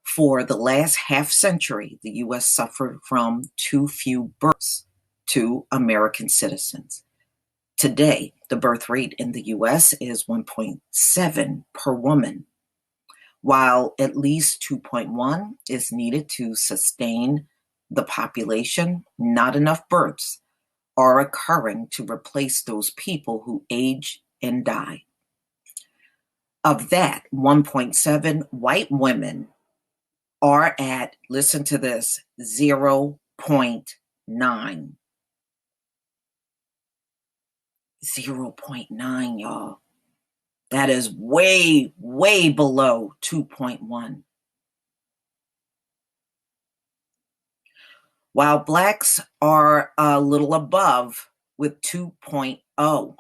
For the last half century, the U.S. suffered from too few births to American citizens. Today, the birth rate in the U.S. is 1.7 per woman, while at least 2.1 is needed to sustain the population. Not enough births are occurring to replace those people who age and die. Of that, 1.7 white women are at, listen to this, 0.9. 0.9, y'all. That is way, way below 2.1. While blacks are a little above with 2.0.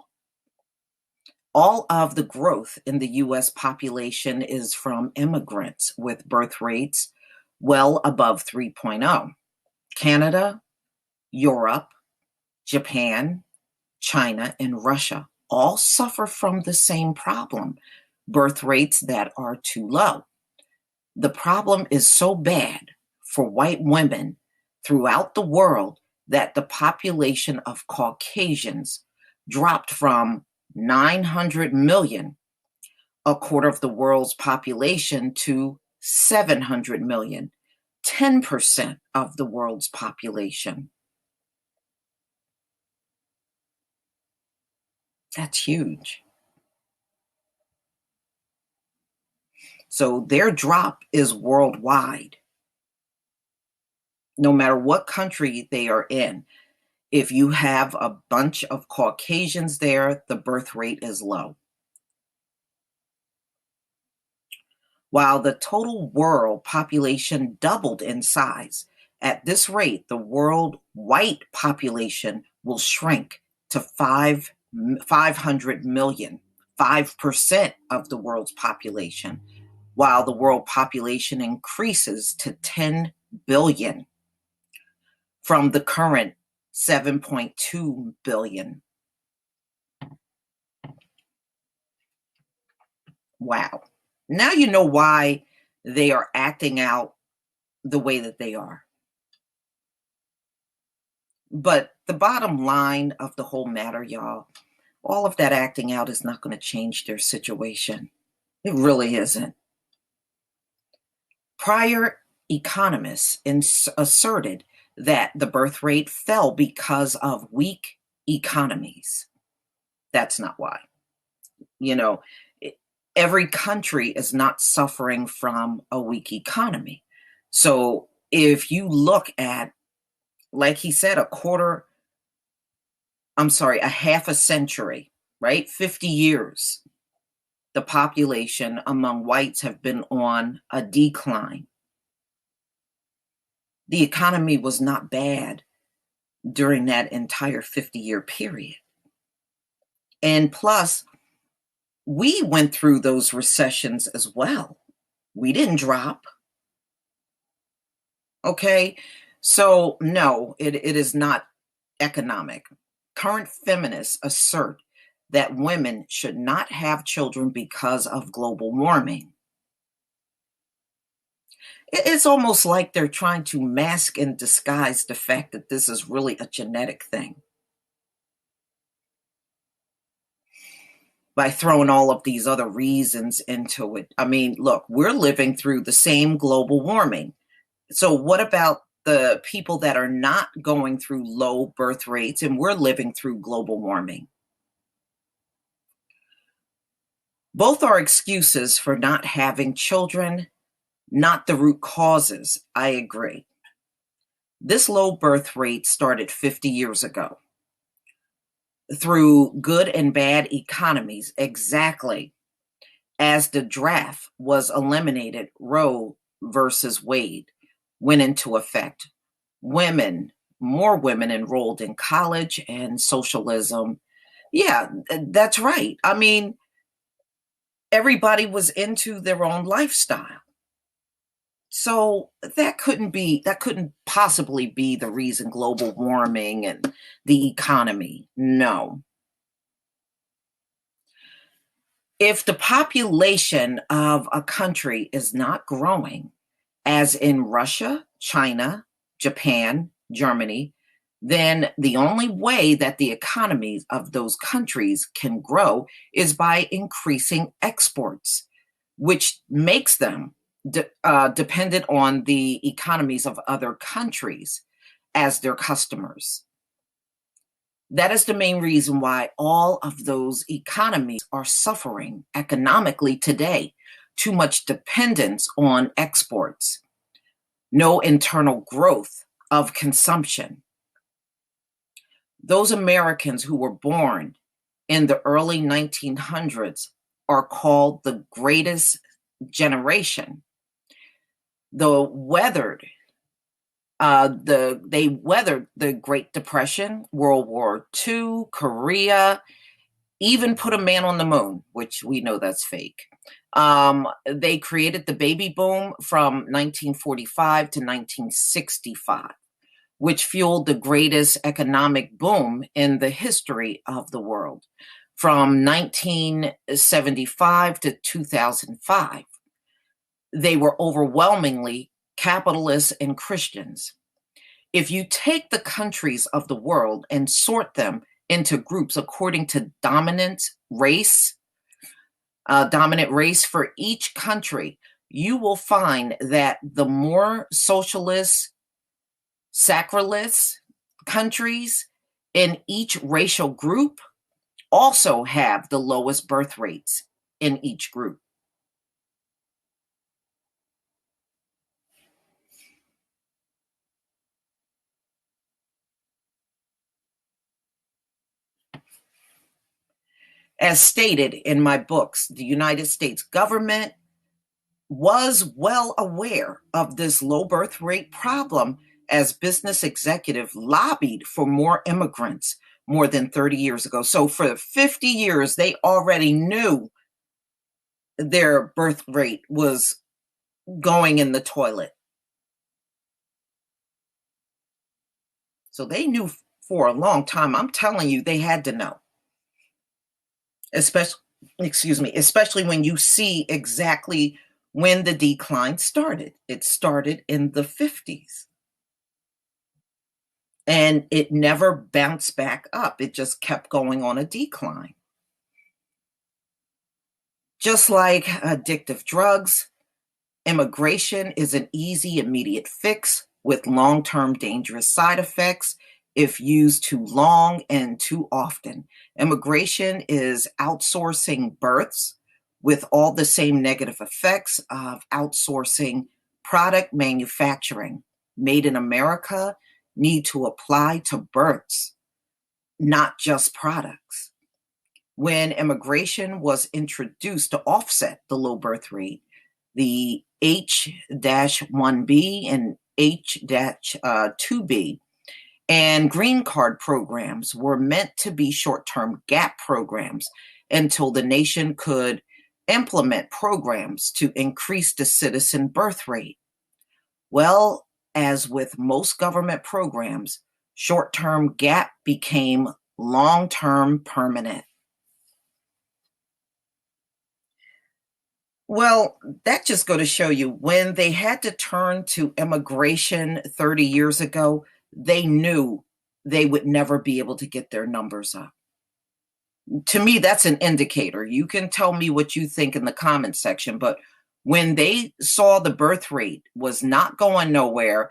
All of the growth in the US population is from immigrants with birth rates well above 3.0. Canada, Europe, Japan, China, and Russia all suffer from the same problem, birth rates that are too low. The problem is so bad for white women throughout the world that the population of Caucasians dropped from 900 million, a quarter of the world's population, to 700 million, 10% of the world's population. That's huge. So their drop is worldwide. No matter what country they are in, if you have a bunch of Caucasians there, the birth rate is low. While the total world population doubled in size, at this rate, the world white population will shrink to 500 million, 5% of the world's population, while the world population increases to 10 billion from the current 7.2 billion. Wow. Now you know why they are acting out the way that they are. But the bottom line of the whole matter, y'all, all of that acting out is not going to change their situation. It really isn't. Prior economists asserted that the birth rate fell because of weak economies. That's not why. You know, every country is not suffering from a weak economy. So if you look at, like he said, a half a century, right? 50 years, the population among whites have been on a decline. The economy was not bad during that entire 50-year period. And plus, we went through those recessions as well. We didn't drop. Okay, so no, it is not economic. Current feminists assert that women should not have children because of global warming. It's almost like they're trying to mask and disguise the fact that this is really a genetic thing by throwing all of these other reasons into it. I mean, look, we're living through the same global warming. So what about the people that are not going through low birth rates and we're living through global warming? Both are excuses for not having children, not the root causes. I agree. This low birth rate started 50 years ago through good and bad economies, exactly as the draft was eliminated. Roe versus Wade went into effect. More women enrolled in college and socialism. Yeah, that's right. I mean, everybody was into their own lifestyle. So that couldn't possibly be the reason, global warming and the economy. No. If the population of a country is not growing, as in Russia, China, Japan, Germany, then the only way that the economies of those countries can grow is by increasing exports, which makes them dependent on the economies of other countries as their customers. That is the main reason why all of those economies are suffering economically today. Too much dependence on exports, no internal growth of consumption. Those Americans who were born in the early 1900s are called the greatest generation. They weathered the Great Depression, World War II, Korea, even put a man on the moon, which we know that's fake. They created the baby boom from 1945 to 1965, which fueled the greatest economic boom in the history of the world. From 1975 to 2005, they were overwhelmingly capitalists and Christians. If you take the countries of the world and sort them into groups according to dominant race for each country, you will find that the more socialist, sacralist countries in each racial group also have the lowest birth rates in each group. As stated in my books, the United States government was well aware of this low birth rate problem as business executives lobbied for more immigrants more than 30 years ago. So for 50 years, they already knew their birth rate was going in the toilet. So they knew for a long time. I'm telling you, they had to know. Especially when you see exactly when the decline started. It started in the 50s. And it never bounced back up. It just kept going on a decline. Just like addictive drugs, immigration is an easy, immediate fix with long-term dangerous side effects if used too long and too often. Immigration is outsourcing births with all the same negative effects of outsourcing product manufacturing. Made in America need to apply to births, not just products. When immigration was introduced to offset the low birth rate, the H-1B and H-2B and green card programs were meant to be short-term gap programs until the nation could implement programs to increase the citizen birth rate. Well, as with most government programs, short-term gap became long-term permanent. Well, that just go to show you, when they had to turn to immigration 30 years ago, they knew they would never be able to get their numbers up. To me, that's an indicator. You can tell me what you think in the comment section, but when they saw the birth rate was not going nowhere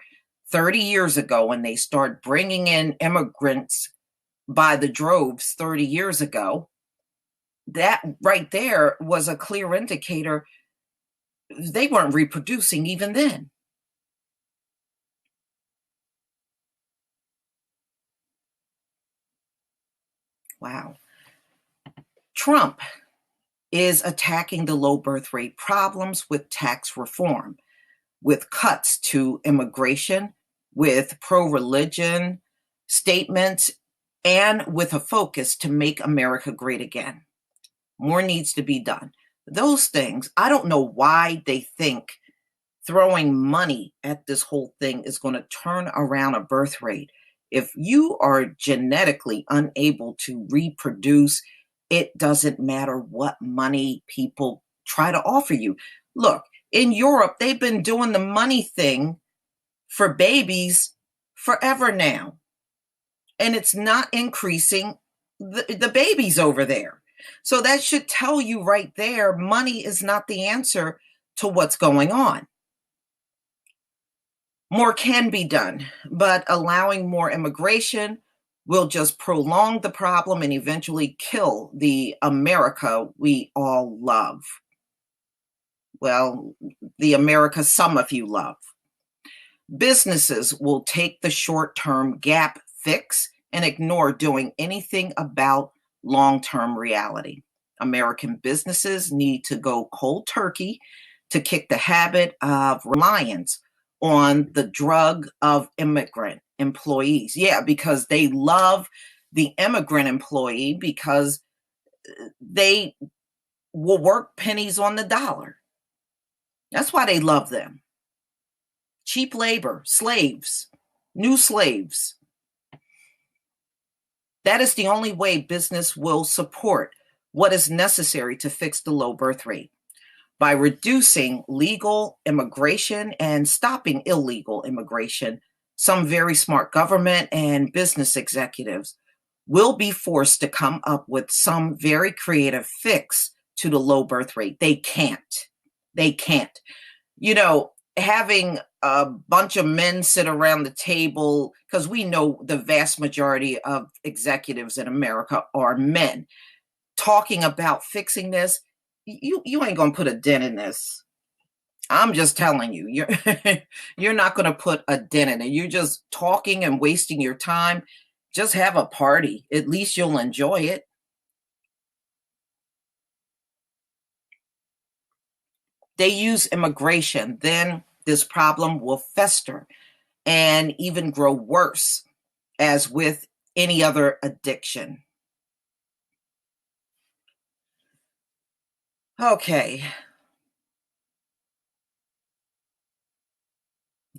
30 years ago, when they started bringing in immigrants by the droves 30 years ago, that right there was a clear indicator they weren't reproducing even then. Wow. Trump is attacking the low birth rate problems with tax reform, with cuts to immigration, with pro-religion statements, and with a focus to make America great again. More needs to be done. Those things, I don't know why they think throwing money at this whole thing is going to turn around a birth rate. If you are genetically unable to reproduce, it doesn't matter what money people try to offer you. Look, in Europe, they've been doing the money thing for babies forever now. And it's not increasing the babies over there. So that should tell you right there, money is not the answer to what's going on. More can be done, but allowing more immigration will just prolong the problem and eventually kill the America we all love. Well, the America some of you love. Businesses will take the short-term gap fix and ignore doing anything about long-term reality. American businesses need to go cold turkey to kick the habit of reliance on the drug of immigrant employees. Yeah, because they love the immigrant employee because they will work pennies on the dollar. That's why they love them. Cheap labor, slaves, new slaves. That is the only way business will support what is necessary to fix the low birth rate. By reducing legal immigration and stopping illegal immigration, some very smart government and business executives will be forced to come up with some very creative fix to the low birth rate. They can't. They can't. You know, having a bunch of men sit around the table, because we know the vast majority of executives in America are men, talking about fixing this, you ain't gonna put a dent in this. I'm just telling you, you're not gonna put a dent in it. You're just talking and wasting your time. Just have a party. At least you'll enjoy it. They use immigration, then this problem will fester and even grow worse, as with any other addiction. Okay.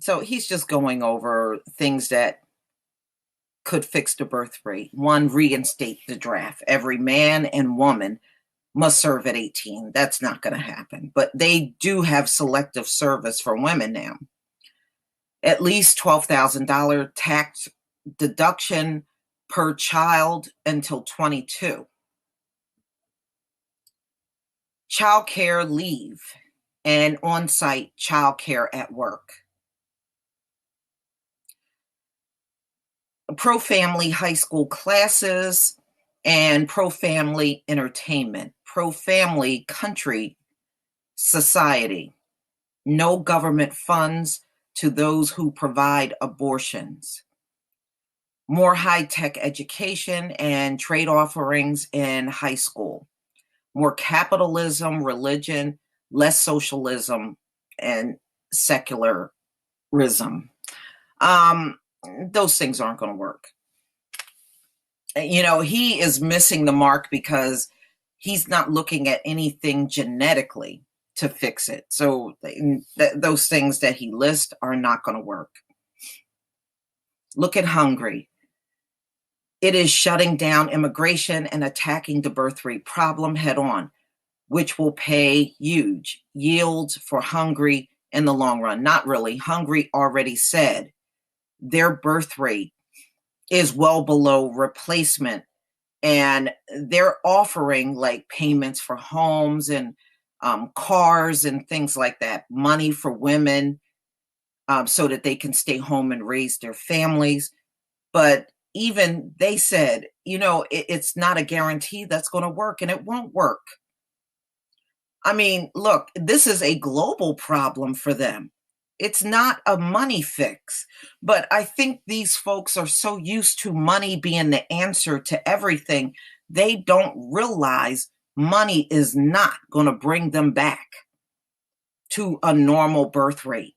So he's just going over things that could fix the birth rate. One, reinstate the draft. Every man and woman must serve at 18. That's not going to happen. But they do have selective service for women now. At least $12,000 tax deduction per child until 22. Child care leave and on-site child care at work. Pro-family high school classes and pro-family entertainment. Pro-family country society. No government funds to those who provide abortions. More high-tech education and trade offerings in high school. More capitalism, religion, less socialism, and secularism. Those things aren't going to work. You know, he is missing the mark because he's not looking at anything genetically to fix it. So those things that he lists are not going to work. Look at Hungary. It is shutting down immigration and attacking the birth rate problem head on, which will pay huge yields for Hungary in the long run. Not really. Hungary already said their birth rate is well below replacement, and they're offering like payments for homes and cars and things like that, money for women so that they can stay home and raise their families. But even they said, you know, it's not a guarantee that's going to work, and it won't work. I mean, look, this is a global problem for them. It's not a money fix. But I think these folks are so used to money being the answer to everything, they don't realize money is not going to bring them back to a normal birth rate.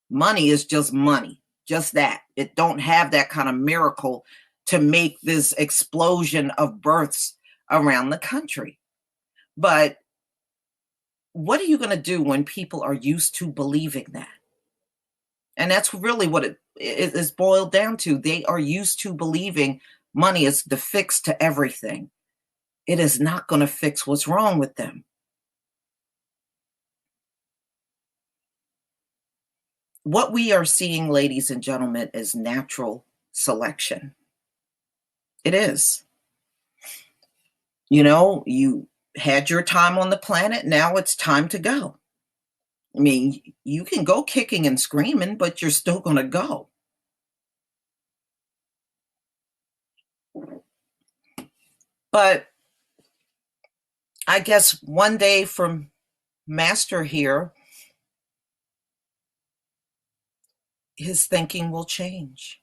Money is just money, just that. It don't have that kind of miracle to make this explosion of births around the country. But what are you going to do when people are used to believing that? And that's really what it is boiled down to. They are used to believing money is the fix to everything. It is not going to fix what's wrong with them. What we are seeing, ladies and gentlemen, is natural selection. It is. You know, you had your time on the planet. Now it's time to go. I mean, you can go kicking and screaming, but you're still going to go. But I guess one day from Master here, his thinking will change.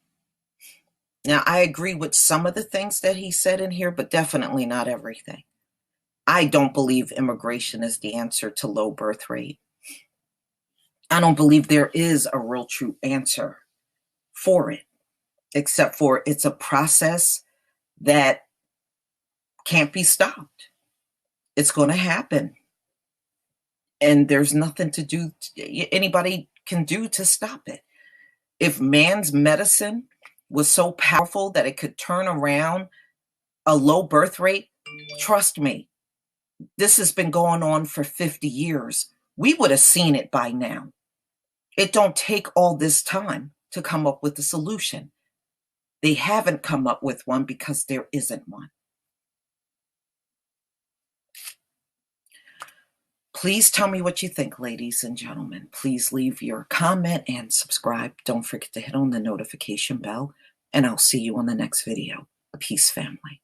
Now, I agree with some of the things that he said in here, but definitely not everything. I don't believe immigration is the answer to low birth rate. I don't believe there is a real true answer for it, except for it's a process that can't be stopped. It's going to happen. And there's nothing to do, anybody can do to stop it. If man's medicine was so powerful that it could turn around a low birth rate, trust me, this has been going on for 50 years. We would have seen it by now. It don't take all this time to come up with a solution. They haven't come up with one because there isn't one. Please tell me what you think, ladies and gentlemen. Please leave your comment and subscribe. Don't forget to hit on the notification bell, and I'll see you on the next video. Peace, family.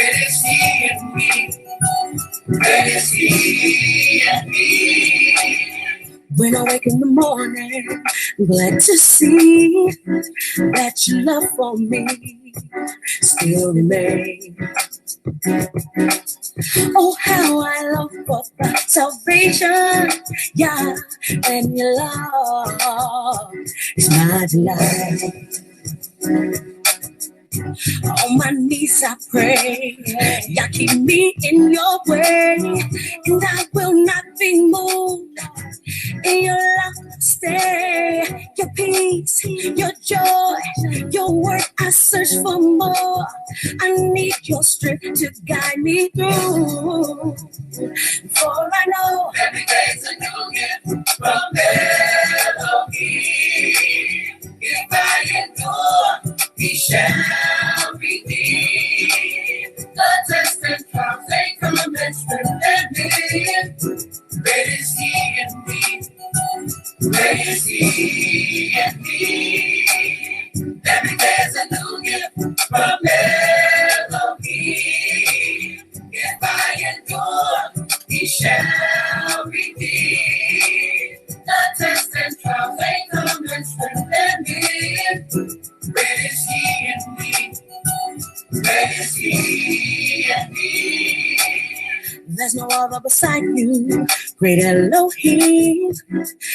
Great is He in me. Great is He in me. When I wake in the morning, I'm glad to see that your love for me still remains. Oh, how I long for the salvation, yeah, and your love is my delight. On my knees I pray, yeah, keep me in your way, and I will not be moved. In your love, stay, your peace, your joy, your word, I search for more. I need your strength to guide me through. For I know every day's a new gift from Elohim. If I endure, He shall redeem. The test and trials, they come and strengthen me. Great is He in me. Great is He in me. Every day's a new gift from Elohim. If I endure, He shall redeem. The test and trials, they come and strengthen me. Great is He in me. Great is He in me. There's no other beside you, great Elohim,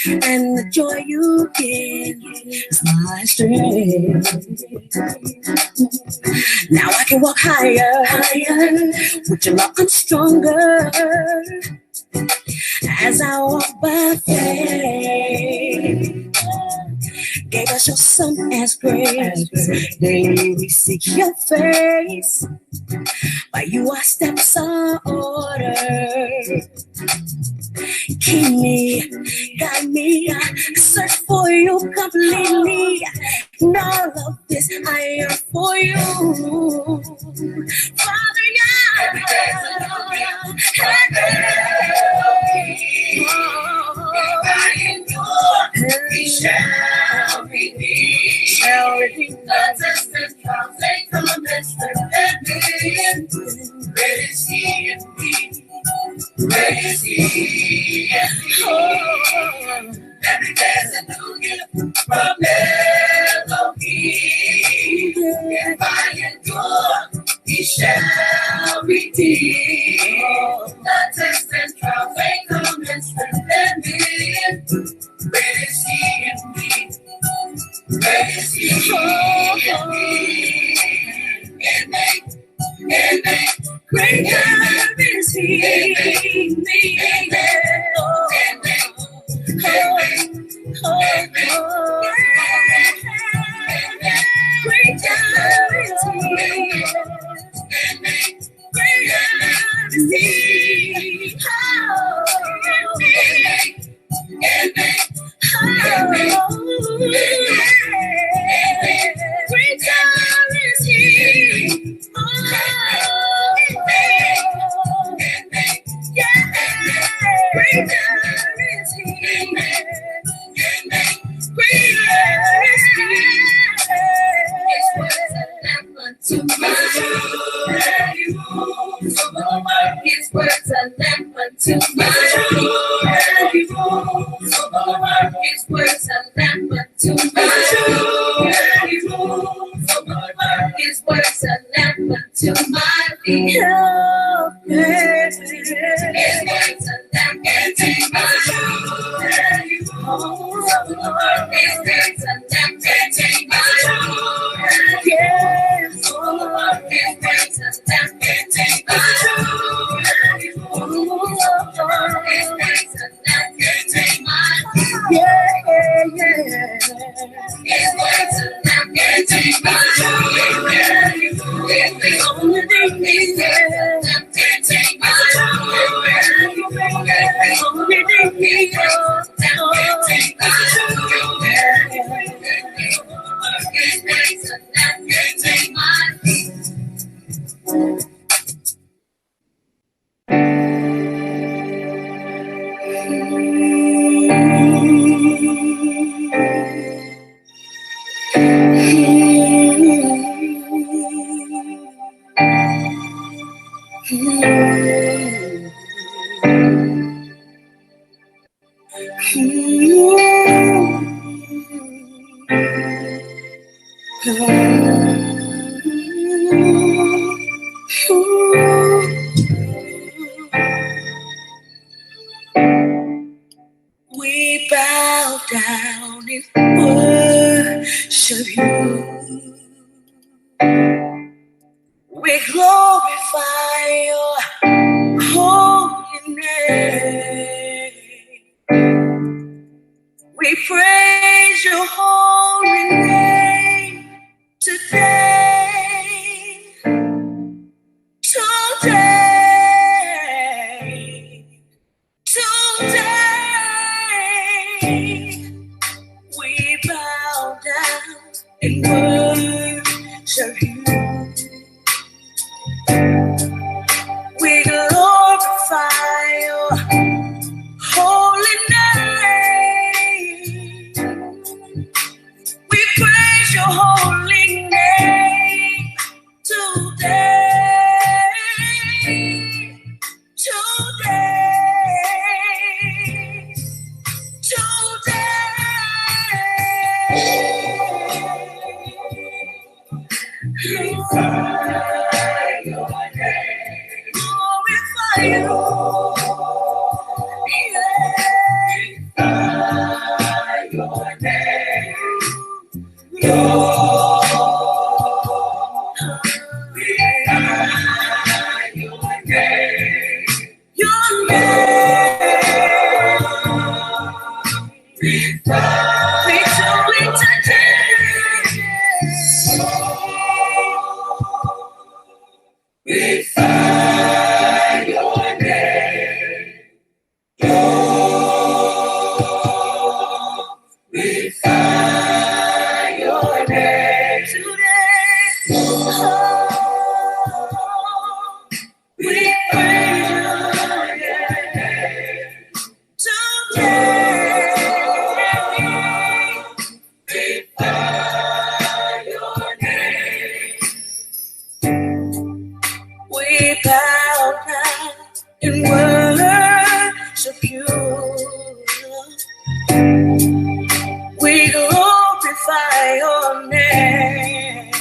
and the joy you give is my strength. Now I can walk higher, with your love I'm stronger, as I walk by faith. Gave us your son as grace, daily we seek your face. By you our steps are ordered. Keep me, guide me, I search for you completely. In all of this I yearn for you, Father God. Every day's a new if I endure, He shall redeem. The test and trials, they come and strengthen me. Great is He in me. Great is He in me. Every day's a new gift from Elohim. If I endure, He shall redeem. The test and trials, they come and strengthen me. Great is He in me. Great is He in me. In me. In me. Great God is He in me. In me. Great God is He. Great God is He. Great God is He. Great God is He. Great His words are lamp unto my feet. His words are lamp unto my feet. His words are lamp unto my feet. His words are lamp unto my feet. His words are lamp unto my feet. Yes, Lord. His words are lamp unto my We bow down and worship you. We glorify your holy name. We praise your holy name today. Today, we bow down and worship you. We glorify your holy name. We praise your holy name today. Glorify your name. Glorify you. Glorify your name. Glorify your name. Your name. Victory today. Glorify your name. Glorify your name today. We praise your name today. Glorify your name. We bow down and worship you. We glorify your name.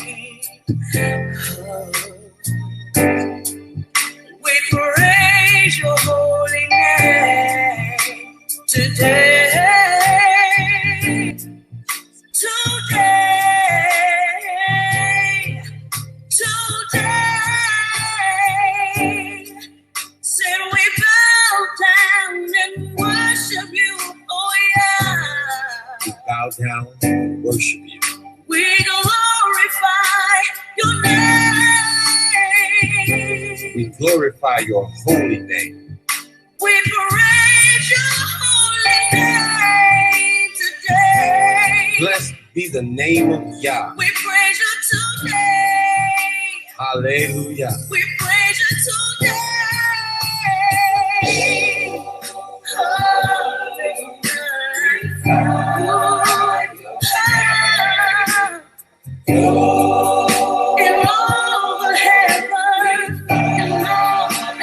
We praise your holy name today. Today, said we bow down and worship you. Oh yeah. We bow down and worship you. We glorify your name. We glorify your holy name. We praise your holy name today. Blessed be the name of Yah. We praise you today. Hallelujah. We praise you today. Hallelujah. In all the heavens, in all the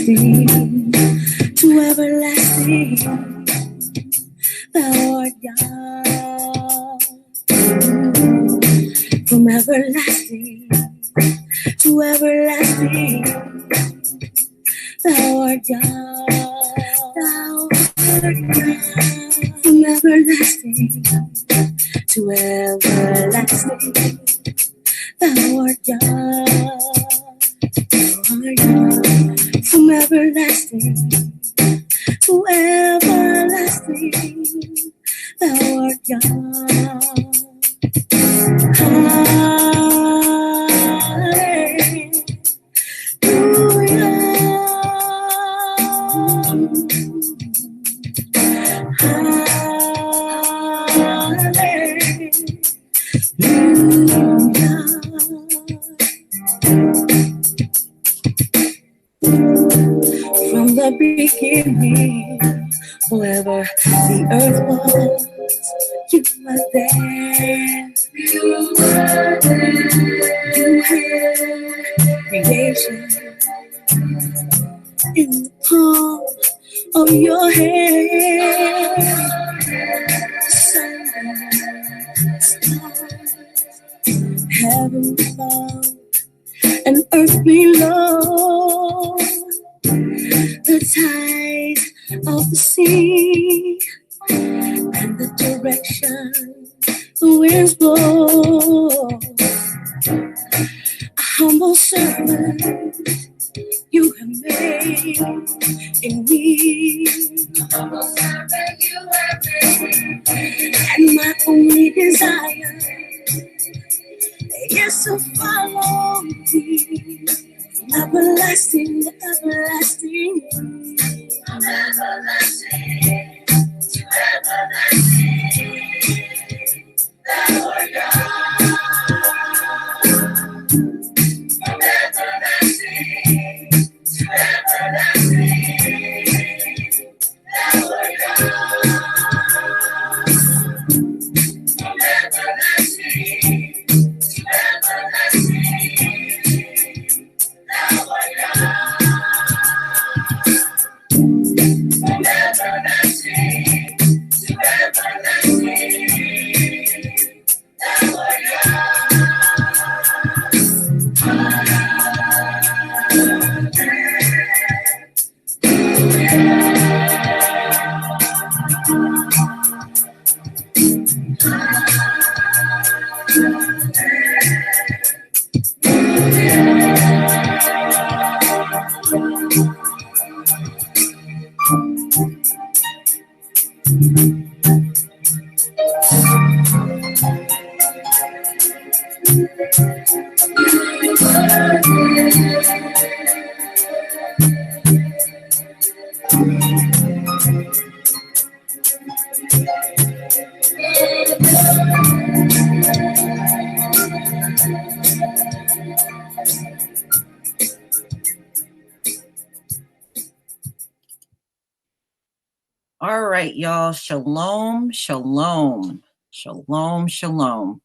everlasting to everlasting, thou art God. From everlasting to everlasting, thou art God. Thou art God. From everlasting to everlasting, thou art God. Thou art God. From everlasting to everlasting, thou art God. From the beginning, wherever the earth was, you were there. You were there. You had creation in the palm of your hand. Sun, stars, heaven above, and earth below. The tide of the sea and the direction the winds blow. A humble servant you have made in me. A humble servant you have made. And my only desire is to follow thee. From everlasting to everlasting, from everlasting to everlasting, thou art God. From everlasting to everlasting, thou art God. From everlasting to everlasting, thou art God. From everlasting to everlasting, thou art All right, y'all. Shalom, shalom, shalom, shalom.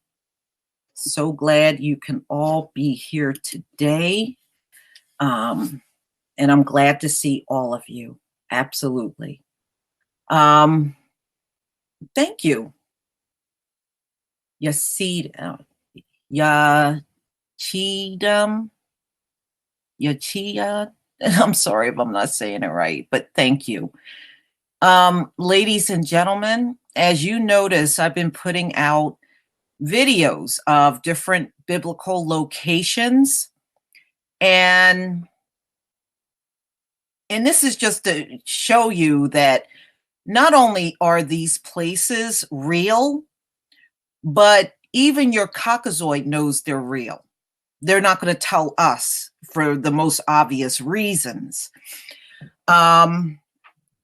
So glad you can all be here today. And I'm glad to see all of you. Absolutely. Thank you. Yachidam. Yachia. I'm sorry if I'm not saying it right, but thank you. Ladies and gentlemen, as you notice, I've been putting out videos of different biblical locations, and this is just to show you that not only are these places real, but even your caucasoid knows they're real. They're not going to tell us for the most obvious reasons.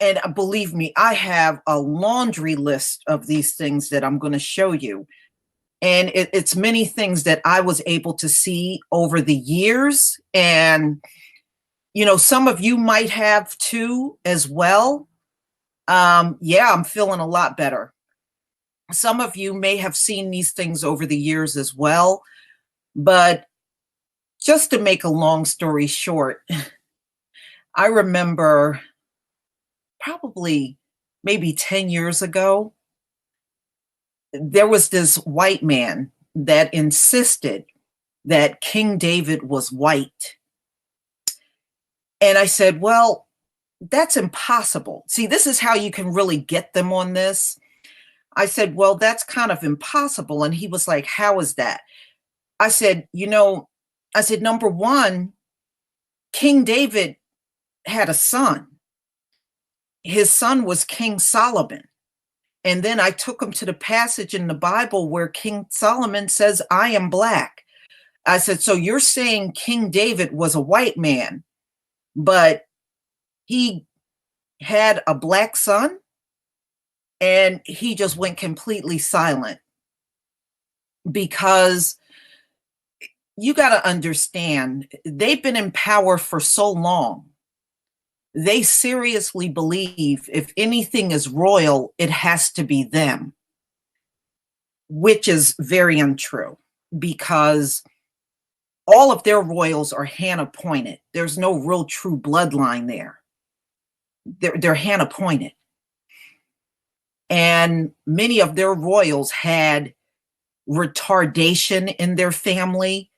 And believe me, I have a laundry list of these things that I'm going to show you. And it's many things that I was able to see over the years. And, you know, some of you might have too as well. Yeah, I'm feeling a lot better. Some of you may have seen these things over the years as well. But just to make a long story short, I remember probably maybe 10 years ago, there was this white man that insisted that King David was white. And I said, well, that's impossible. See, this is how you can really get them on this. I said, well, that's kind of impossible. And he was like, how is that? I said, number one, King David had a son. His son was King Solomon. And then I took him to the passage in the Bible where King Solomon says, I am black. I said, so you're saying King David was a white man, but he had a black son? And he just went completely silent, because you got to understand, they've been in power for so long. They seriously believe if anything is royal, it has to be them, which is very untrue, because all of their royals are hand appointed. There's no real true bloodline there. They're hand appointed. And many of their royals had retardation in their family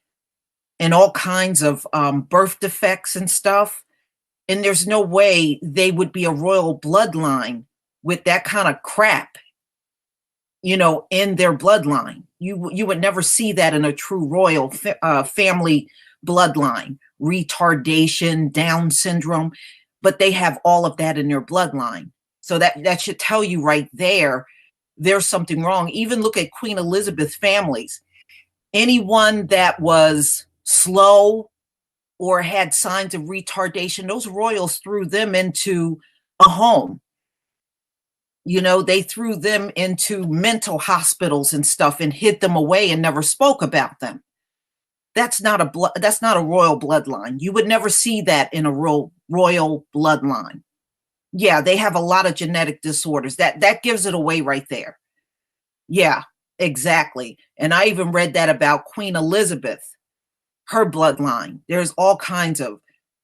and all kinds of birth defects and stuff. And there's no way they would be a royal bloodline with that kind of crap, in their bloodline. You would never see that in a true royal family bloodline. Retardation, Down syndrome, but they have all of that in their bloodline. So that should tell you right there, there's something wrong. Even look at Queen Elizabeth's families. Anyone that was slow or had signs of retardation, those royals threw them into a home. They threw them into mental hospitals and stuff and hid them away and never spoke about them. That's not a royal bloodline. You would never see that in a royal bloodline. Yeah, they have a lot of genetic disorders. That gives it away right there. Yeah, exactly. And I even read that about Queen Elizabeth, her bloodline. There's all kinds of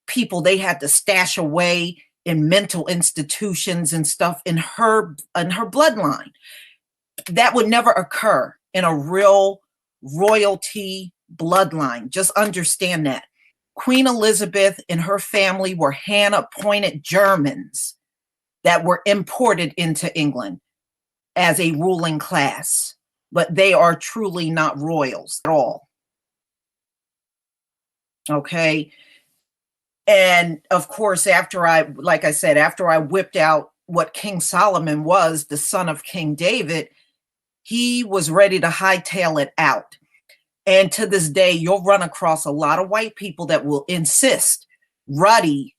people they had to stash away in mental institutions and stuff in her bloodline. That would never occur in a real royalty bloodline. Just understand that. Queen Elizabeth and her family were hand-appointed Germans that were imported into England as a ruling class, but they are truly not royals at all. Okay. And of course, after I whipped out what King Solomon was, the son of King David, he was ready to hightail it out. And to this day, you'll run across a lot of white people that will insist ruddy,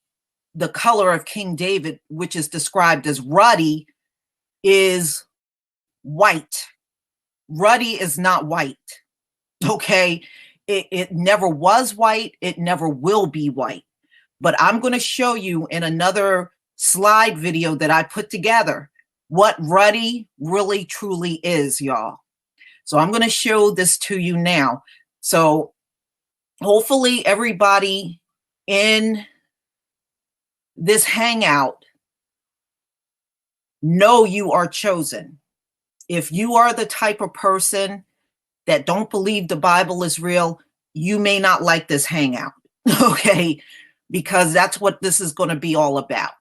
the color of King David, which is described as ruddy, is white. Ruddy is not white. Okay. It never was white. It never will be white. But I'm going to show you in another slide video that I put together what ruddy really truly is, y'all. So I'm going to show this to you now. So hopefully everybody in this hangout know you are chosen. If you are the type of person that don't believe the Bible is real, you may not like this hangout, okay? Because that's what this is going to be all about.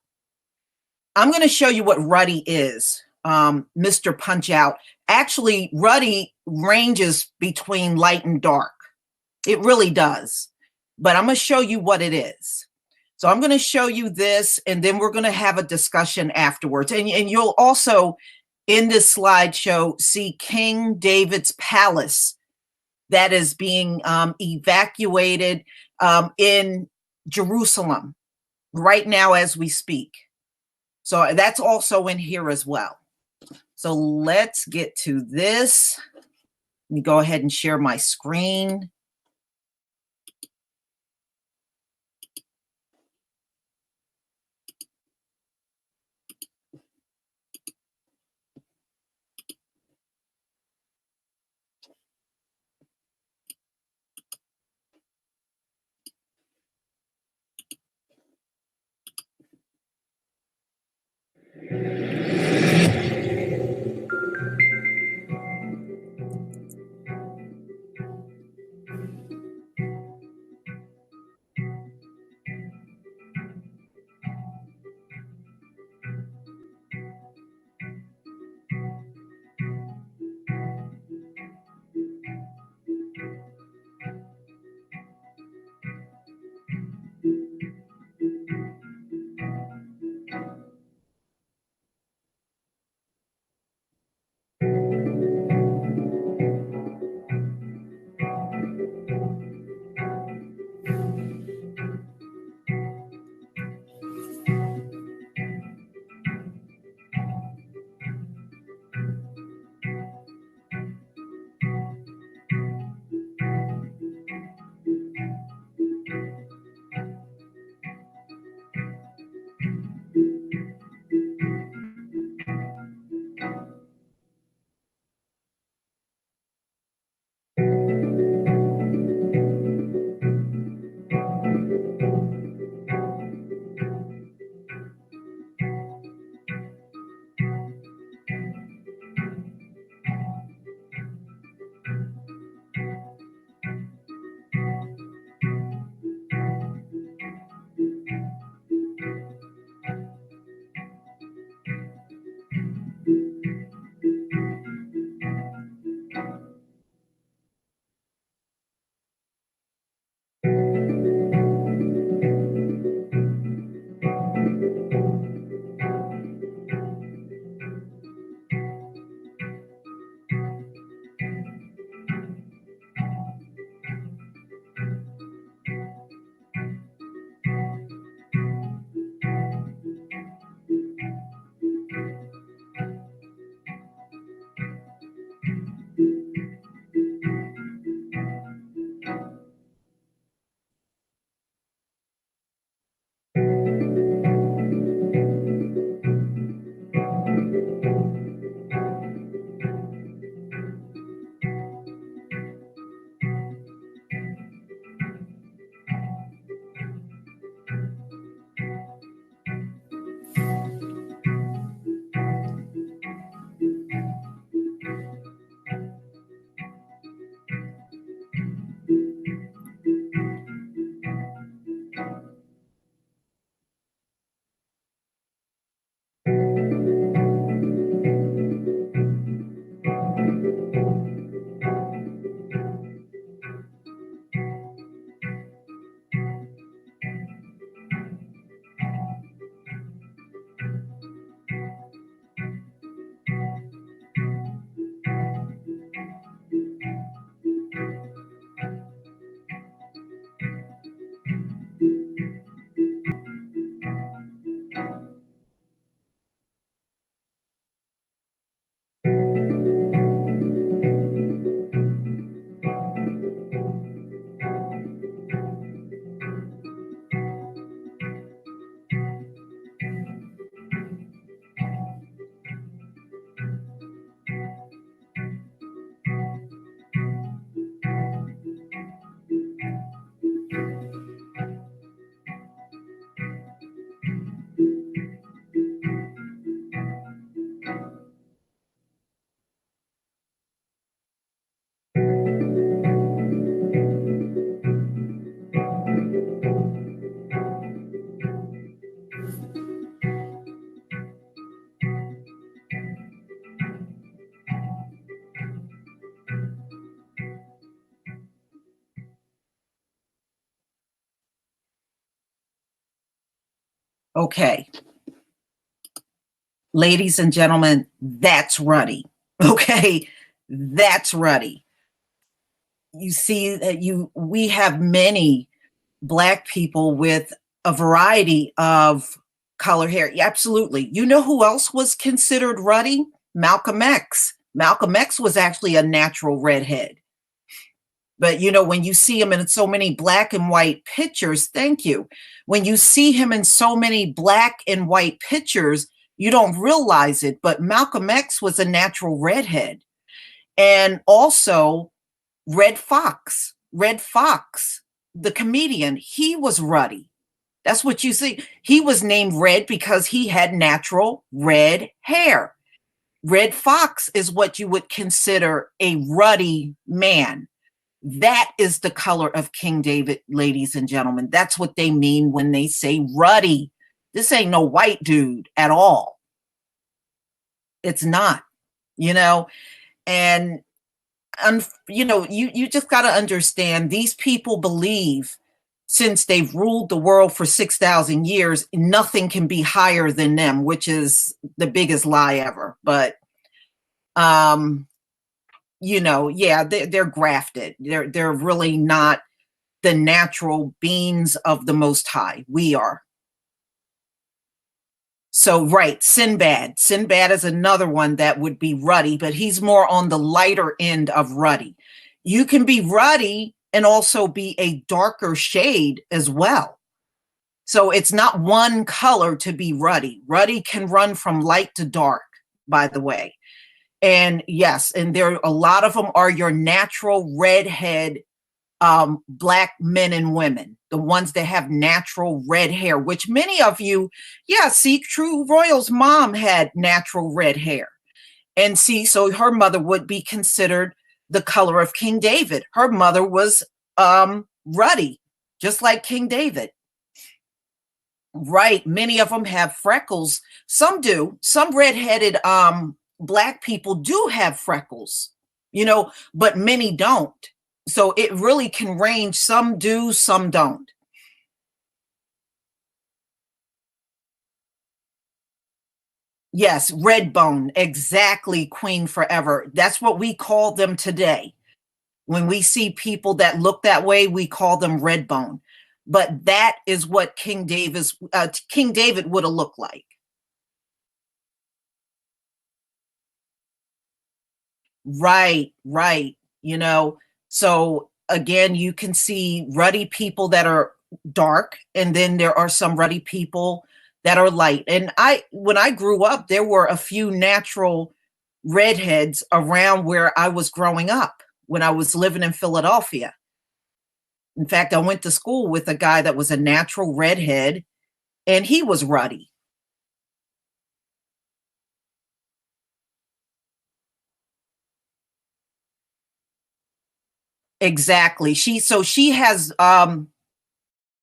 I'm going to show you what ruddy is, Mr. Punch Out. Actually, ruddy ranges between light and dark. It really does. But I'm going to show you what it is. So I'm going to show you this, and then we're going to have a discussion afterwards. And you'll also, in this slideshow, see King David's palace that is being evacuated in Jerusalem right now as we speak. So that's also in here as well. So let's get to this. Let me go ahead and share my screen. Okay, ladies and gentlemen, that's ruddy. Okay, that's ruddy. You see that we have many Black people with a variety of color hair. Yeah, absolutely. You know who else was considered ruddy? Malcolm X. Malcolm X was actually a natural redhead. But when you see him in so many black and white pictures, thank you. When you see him in so many black and white pictures, you don't realize it. But Malcolm X was a natural redhead. And also Red Fox, the comedian, he was ruddy. That's what you see. He was named Red because he had natural red hair. Red Fox is what you would consider a ruddy man. That is the color of King David, ladies and gentlemen. That's what they mean when they say ruddy. This ain't no white dude at all. It's not, and you just got to understand, these people believe, since they've ruled the world for 6,000 years, nothing can be higher than them, which is the biggest lie ever. But yeah, they're grafted. They're really not the natural beings of the Most High. We are. So, right, Sinbad. Sinbad is another one that would be ruddy, but he's more on the lighter end of ruddy. You can be ruddy and also be a darker shade as well. So it's not one color to be ruddy. Ruddy can run from light to dark, by the way. And yes, and a lot of them are your natural redhead Black men and women, the ones that have natural red hair, which many of you, see, True Royal's mom had natural red hair. And see, so her mother would be considered the color of King David. Her mother was ruddy, just like King David. Right. Many of them have freckles. Some do. Some redheaded Black people do have freckles, but many don't. So it really can range. Some do, some don't. Yes, red bone. Exactly, Queen Forever. That's what we call them today. When we see people that look that way, we call them red bone. But that is what King David would have looked like. Right, right. So again, you can see ruddy people that are dark, and then there are some ruddy people that are light. And when I grew up, there were a few natural redheads around where I was growing up when I was living in Philadelphia. In fact, I went to school with a guy that was a natural redhead, and he was ruddy. Exactly. She has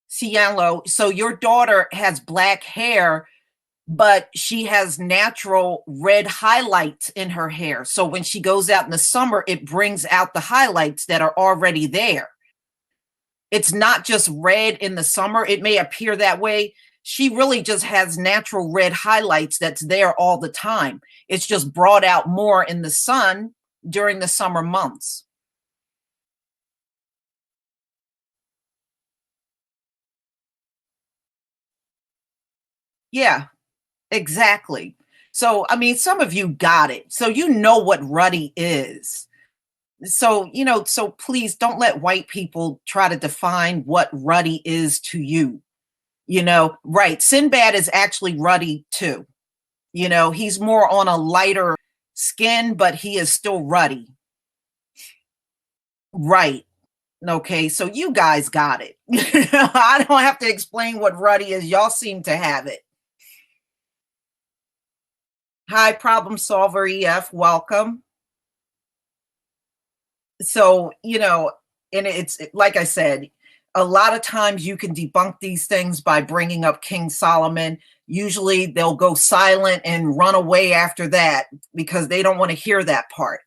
Cielo, so your daughter has black hair. but she has natural red highlights in her hair. So when she goes out in the summer, it brings out the highlights that are already there. It's not just red in the summer. It may appear that way. She really just has natural red highlights that's there all the time. It's just brought out more in the sun during the summer months. Yeah, exactly. So, I mean, some of you got it. So you know what ruddy is. So, so please don't let white people try to define what ruddy is to you. Right. Sinbad is actually ruddy too. He's more on a lighter skin, but he is still ruddy. Right. Okay. So you guys got it. I don't have to explain what ruddy is. Y'all seem to have it. Hi, problem solver EF. Welcome. So, and it's like I said, a lot of times you can debunk these things by bringing up King Solomon. Usually they'll go silent and run away after that because they don't want to hear that part.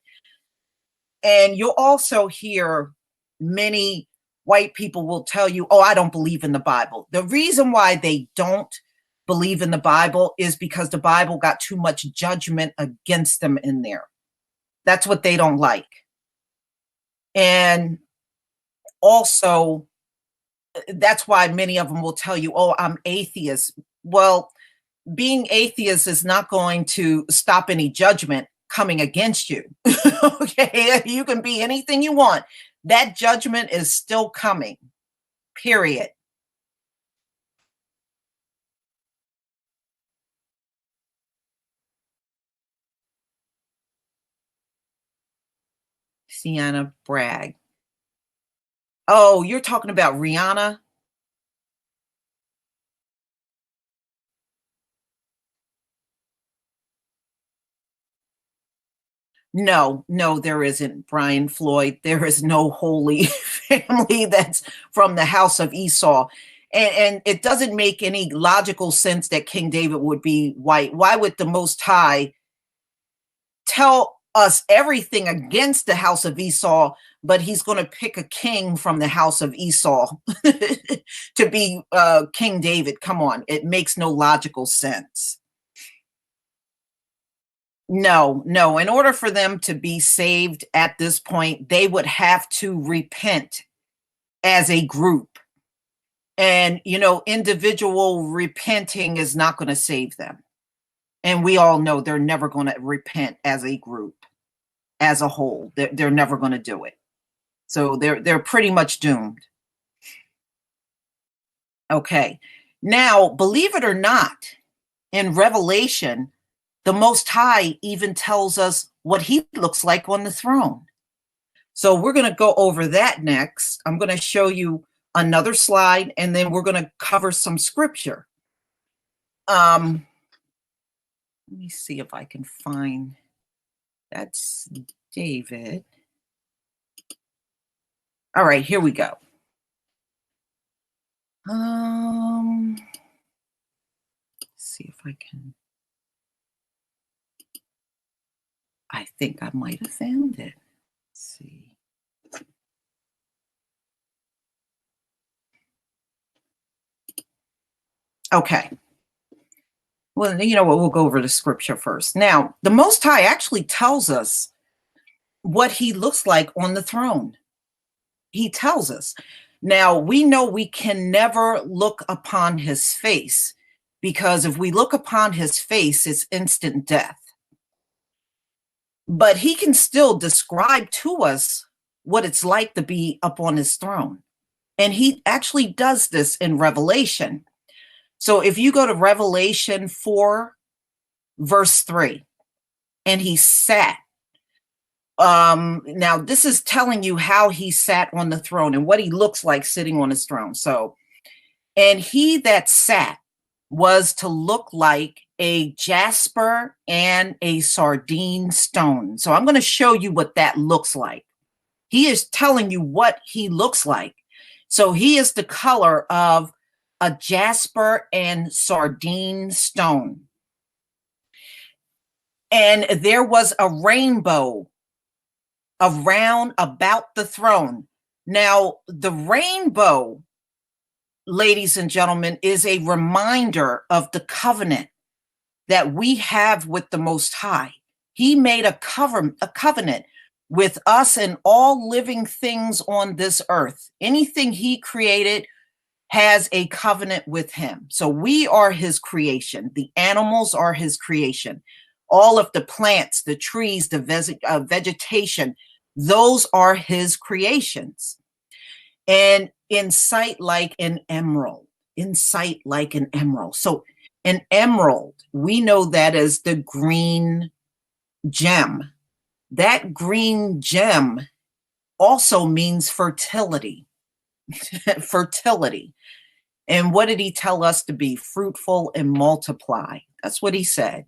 And you'll also hear many white people will tell you, oh, I don't believe in the Bible. The reason why they don't believe in the Bible is because the Bible got too much judgment against them in there. That's what they don't like. And also, that's why many of them will tell you, oh, I'm atheist. Well, being atheist is not going to stop any judgment coming against you. Okay, you can be anything you want. That judgment is still coming, period. Sienna Bragg. Oh, you're talking about Rihanna? No, there isn't, Brian Floyd. There is no holy family that's from the house of Esau. And it doesn't make any logical sense that King David would be white. Why would the Most High tell us everything against the house of Esau, but he's going to pick a king from the house of Esau to be King David? Come on, it makes no logical sense. No. In order for them to be saved at this point, they would have to repent as a group. And, individual repenting is not going to save them. And we all know they're never going to repent as a group, as a whole. They're never going to do it. So they're pretty much doomed. Okay. Now, believe it or not, in Revelation, the Most High even tells us what he looks like on the throne. So we're going to go over that next. I'm going to show you another slide, and then we're going to cover some scripture. Let me see if I can find, that's David. All right, here we go. Let's see if I can. I think I might have found it. Let's see. Okay. Well, you know what? We'll go over the scripture first. Now, the Most High actually tells us what he looks like on the throne. He tells us. Now, we know we can never look upon his face, because if we look upon his face, it's instant death. But he can still describe to us what it's like to be up on his throne. And he actually does this in Revelation. So if you go to Revelation 4, verse 3, and he sat. Now this is telling you how he sat on the throne and what he looks like sitting on his throne. So, and he that sat was to look like a jasper and a sardine stone. So I'm going to show you what that looks like. He is telling you what he looks like. So he is the color of a jasper and sardine stone. And there was a rainbow around about the throne. Now, the rainbow, ladies and gentlemen, is a reminder of the covenant that we have with the Most High. He made a covenant with us and all living things on this earth. Anything he created has a covenant with him. So we are his creation. The animals are his creation. All of the plants, the trees, the vegetation, those are his creations. And in sight like an emerald, in sight like an emerald. So an emerald, we know that as the green gem. That green gem also means fertility. Fertility. And what did he tell us to be? Fruitful and multiply. That's what he said.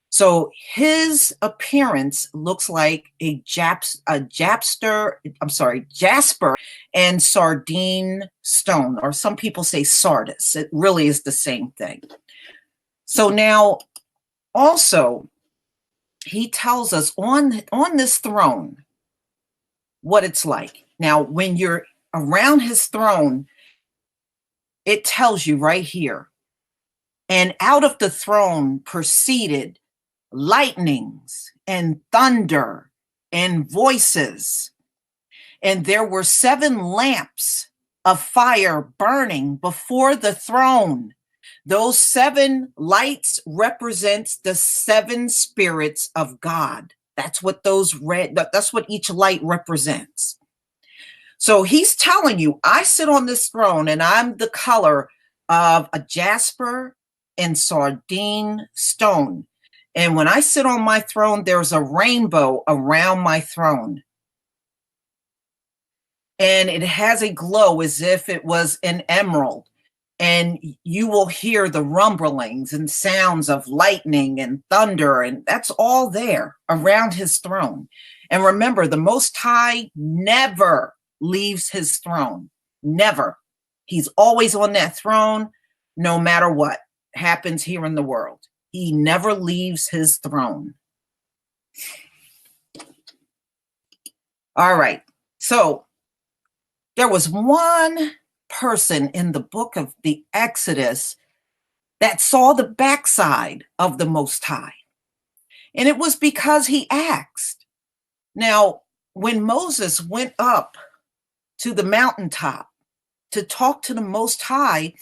So his appearance looks like a jasper and sardine stone, or some people say sardis. It really is the same thing. So now also he tells us on this throne what it's like. Now, when you're around his throne, it tells you right here, and out of the throne proceeded lightnings and thunder and voices. And there were 7 lamps of fire burning before the throne. Those 7 lights represents the 7 spirits of God. That's what that's what each light represents. So he's telling you, I sit on this throne and I'm the color of a jasper and sardine stone. And when I sit on my throne, there's a rainbow around my throne. And it has a glow as if it was an emerald. And you will hear the rumblings and sounds of lightning and thunder. And that's all there around his throne. And remember, the Most High never leaves his throne. Never. He's always on that throne, no matter what happens here in the world. He never leaves his throne. All right. So there was one person in the book of the Exodus that saw the backside of the Most High. And it was because he asked. Now, when Moses went up to the mountaintop to talk to the Most High,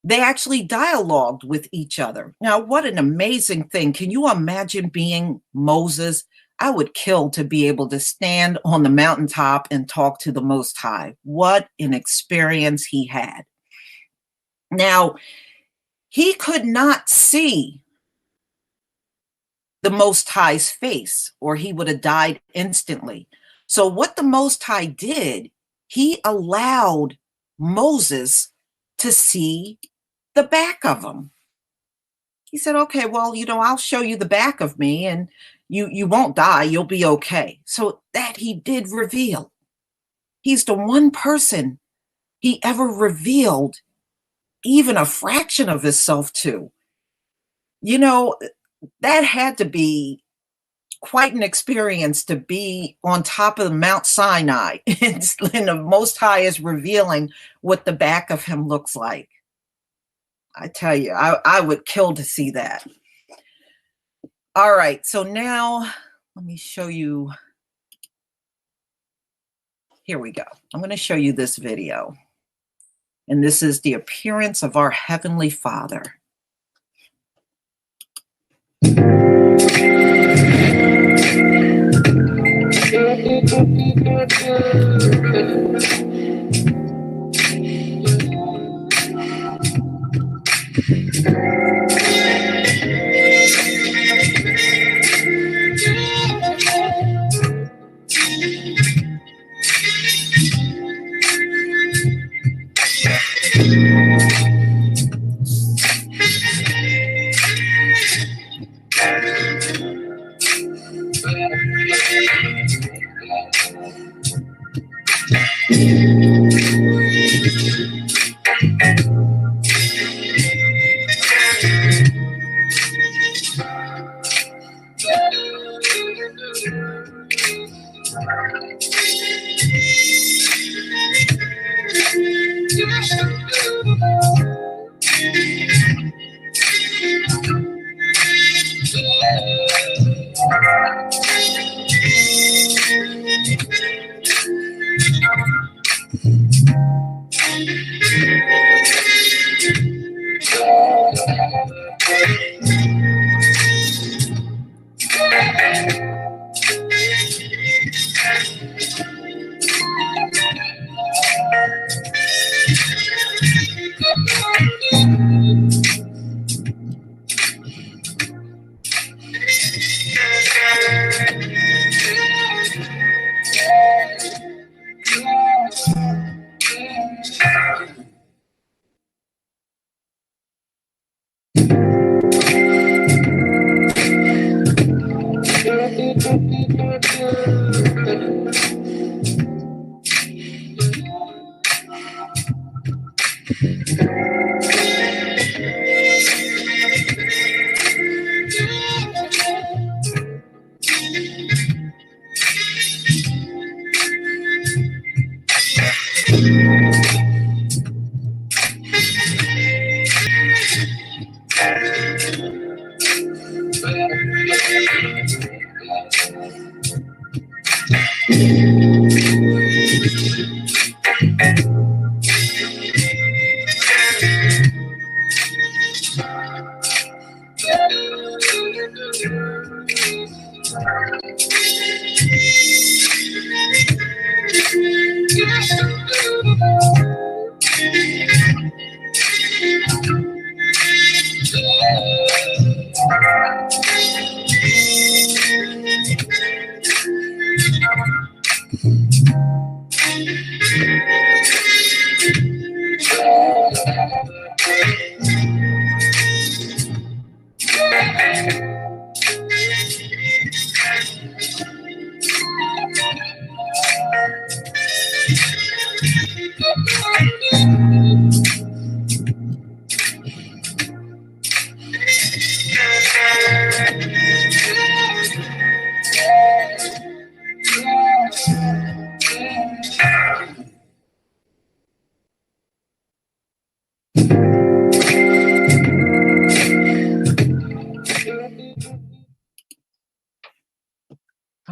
they actually dialogued with each other. Now, what an amazing thing. Can you imagine being Moses? I would kill to be able to stand on the mountaintop and talk to the Most High. What an experience he had. Now, he could not see the Most High's face, or he would have died instantly. So what the Most High did, he allowed Moses to see the back of him. He said, okay, well, I'll show you the back of me and you won't die. You'll be okay. So that he did reveal. He's the one person he ever revealed even a fraction of himself to. That had to be quite an experience to be on top of Mount Sinai and the Most High is revealing what the back of him looks like. I tell you, I would kill to see that. All right, so now let me show you. Here we go. I'm going to show you this video. And this is the appearance of our Heavenly Father.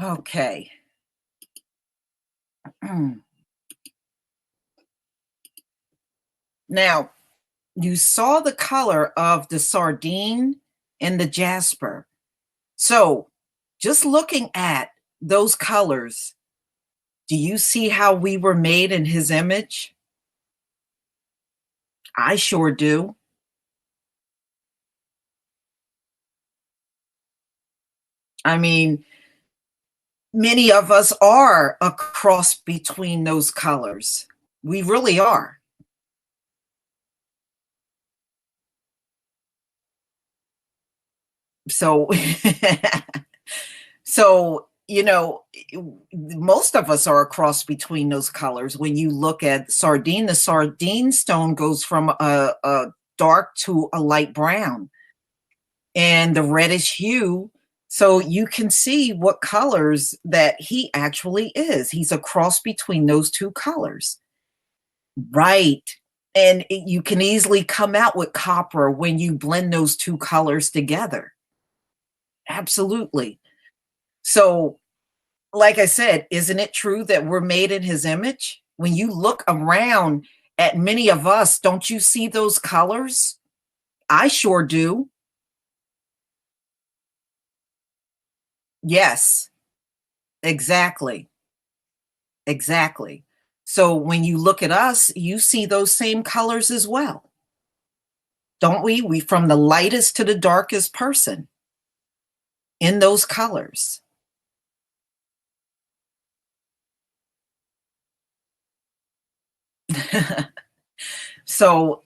Okay. Now, you saw the color of the sardine and the jasper. So, just looking at those colors, do you see how we were made in his image? I sure do. I mean, many of us are a cross between those colors. We really are. So, so most of us are a cross between those colors. When you look at sardine, the sardine stone goes from a dark to a light brown, and the reddish hue. So you can see what colors that he actually is. He's a cross between those two colors. Right. And you can easily come out with copper when you blend those two colors together. Absolutely. So, like I said, isn't it true that we're made in his image? When you look around at many of us, don't you see those colors? I sure do. Yes, exactly. Exactly. So when you look at us, you see those same colors as well, don't we? We from the lightest to the darkest person in those colors. So,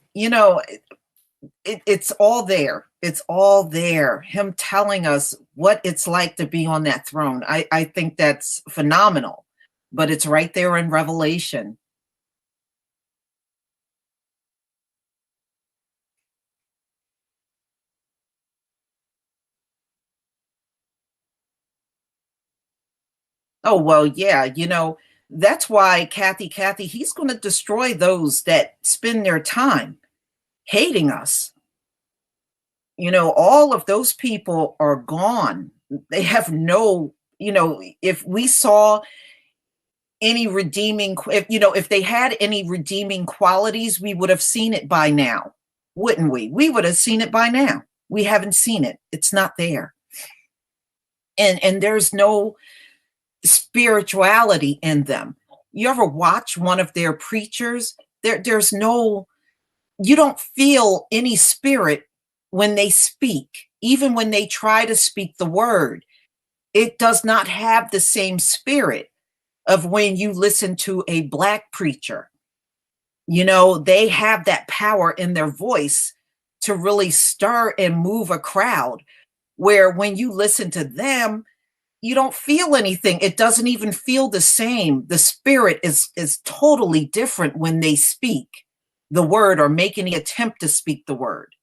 it's all there. It's all there. Him telling us what it's like to be on that throne. I think that's phenomenal, but it's right there in Revelation. Oh, well, yeah, that's why Kathy, he's going to destroy those that spend their time hating us. All of those people are gone. They have no, if we saw any redeeming, if they had any redeeming qualities, we would have seen it by now, wouldn't we? We would have seen it by now. We haven't seen it. It's not there. And there's no spirituality in them. You ever watch one of their preachers? There's no, you don't feel any spirit when they speak. Even when they try to speak the word, it does not have the same spirit of when you listen to a Black preacher. They have that power in their voice to really stir and move a crowd, where when you listen to them, you don't feel anything. It doesn't even feel the same. The spirit is totally different when they speak the word or make any attempt to speak the word.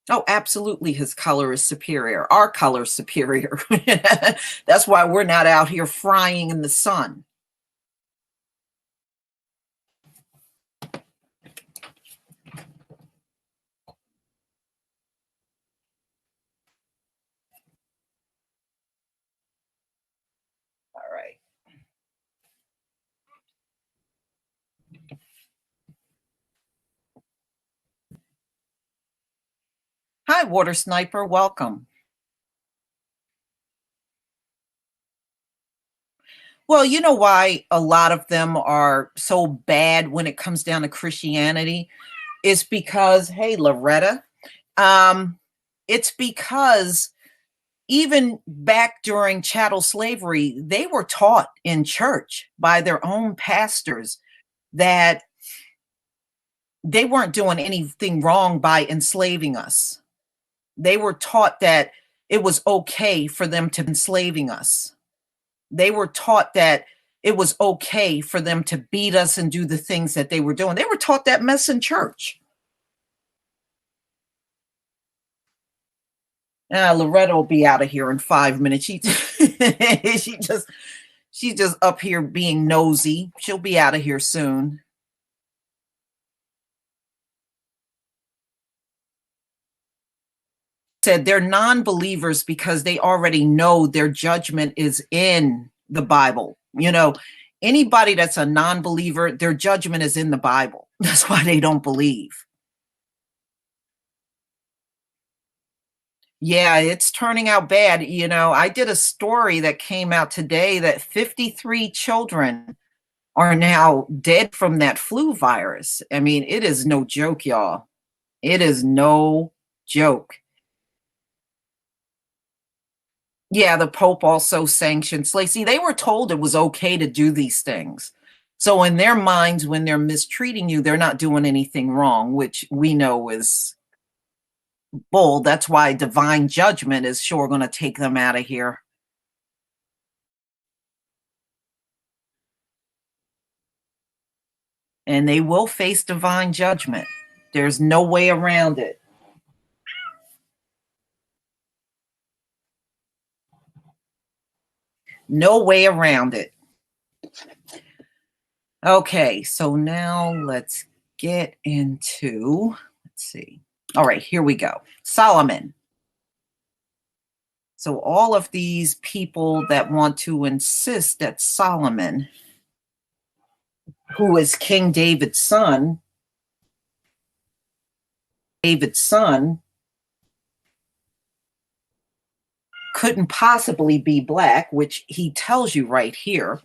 Oh, absolutely. His color is superior. Our color is superior. That's why we're not out here frying in the sun. All right. Hi, Water Sniper. Welcome. Well, you know why a lot of them are so bad when it comes down to Christianity? Is because, hey, Loretta, it's because even back during chattel slavery, they were taught in church by their own pastors that they weren't doing anything wrong by enslaving us. They were taught that it was okay for them to enslaving us. They were taught that it was okay for them to beat us and do the things that they were doing. They were taught that mess in church. Loretta will be out of here in 5 minutes. She's just up here being nosy. She'll be out of here soon. Said they're non-believers because they already know their judgment is in the Bible. Anybody that's a non-believer, their judgment is in the Bible. That's why they don't believe. Yeah, it's turning out bad. I did a story that came out today that 53 children are now dead from that flu virus. I mean, it is no joke, y'all. It is no joke. Yeah, the Pope also sanctioned slaves. See, they were told it was okay to do these things. So in their minds, when they're mistreating you, they're not doing anything wrong, which we know is bull. That's why divine judgment is sure going to take them out of here. And they will face divine judgment. There's no way around it. No way around it. Okay, so now let's get into, let's see. All right, here we go. Solomon. So all of these people that want to insist that Solomon, who is King David's son, couldn't possibly be Black, which he tells you right here.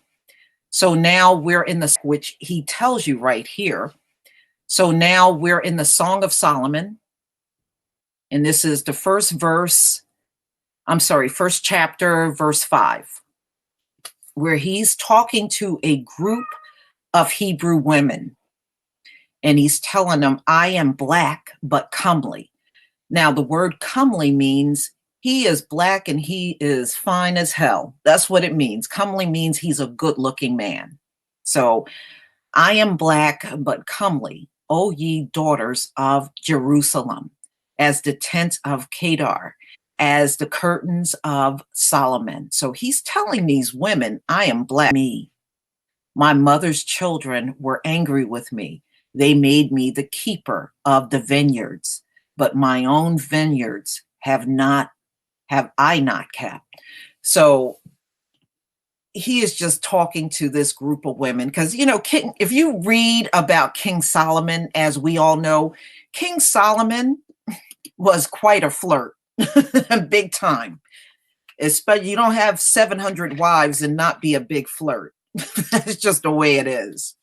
So now we're in the, which he tells you right here. So now we're in the Song of Solomon. And this is the first chapter, verse 5, where he's talking to a group of Hebrew women. And he's telling them, I am Black, but comely. Now, the word comely means he is Black and he is fine as hell. That's what it means. Comely means he's a good-looking man. So, I am Black, but comely, O ye daughters of Jerusalem. as the tent of Kedar, as the curtains of Solomon. So he's telling these women, I am black. Me. My mother's children were angry with me. They made me the keeper of the vineyards, but my own vineyards have I not kept. So he is just talking to this group of women because, if you read about King Solomon, as we all know, King Solomon was quite a flirt, big time. Especially, you don't have 700 wives and not be a big flirt. That's just the way it is.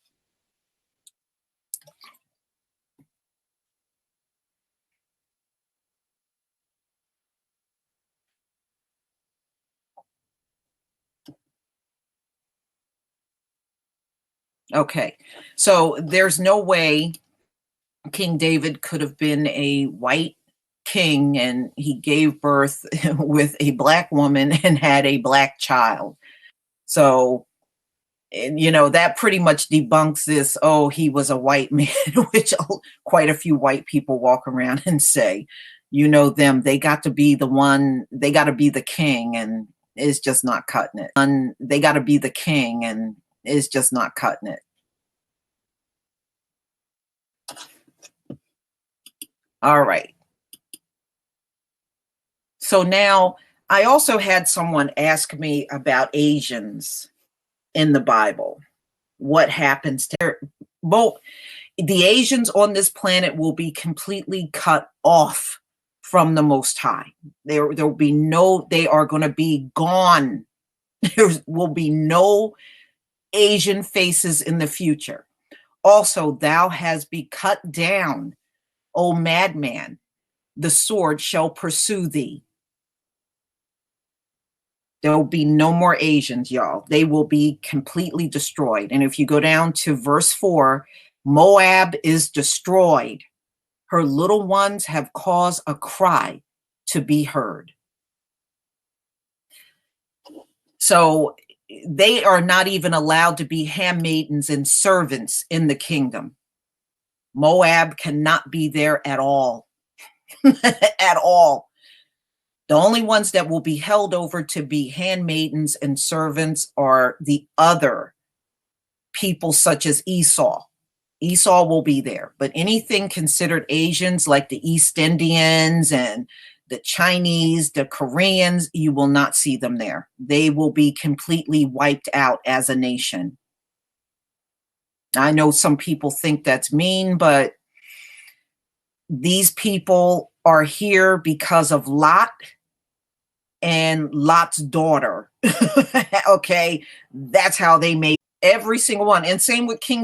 Okay, so there's no way King David could have been a white king and he gave birth with a black woman and had a black child. So, that pretty much debunks this, oh, he was a white man, which quite a few white people walk around and say, them, they got to be the king, and it's just not cutting it. And they got to be the king, and it's just not cutting it. All right. So now I also had someone ask me about Asians in the Bible. What happens to both? The Asians on this planet will be completely cut off from the Most High. They are going to be gone. There will be no Asian faces in the future. Also, thou hast be cut down, O madman. The sword shall pursue thee. There will be no more Asians, y'all. They will be completely destroyed. And if you go down to verse 4, Moab is destroyed. Her little ones have caused a cry to be heard. So they are not even allowed to be handmaidens and servants in the kingdom. Moab cannot be there at all. At all. The only ones that will be held over to be handmaidens and servants are the other people, such as Esau. Esau will be there, but anything considered Asians, like the East Indians and the Chinese, the Koreans, you will not see them there. They will be completely wiped out as a nation. I know some people think that's mean, but these people are here because of Lot and Lot's daughter. Okay, that's how they made every single one. And same with King David.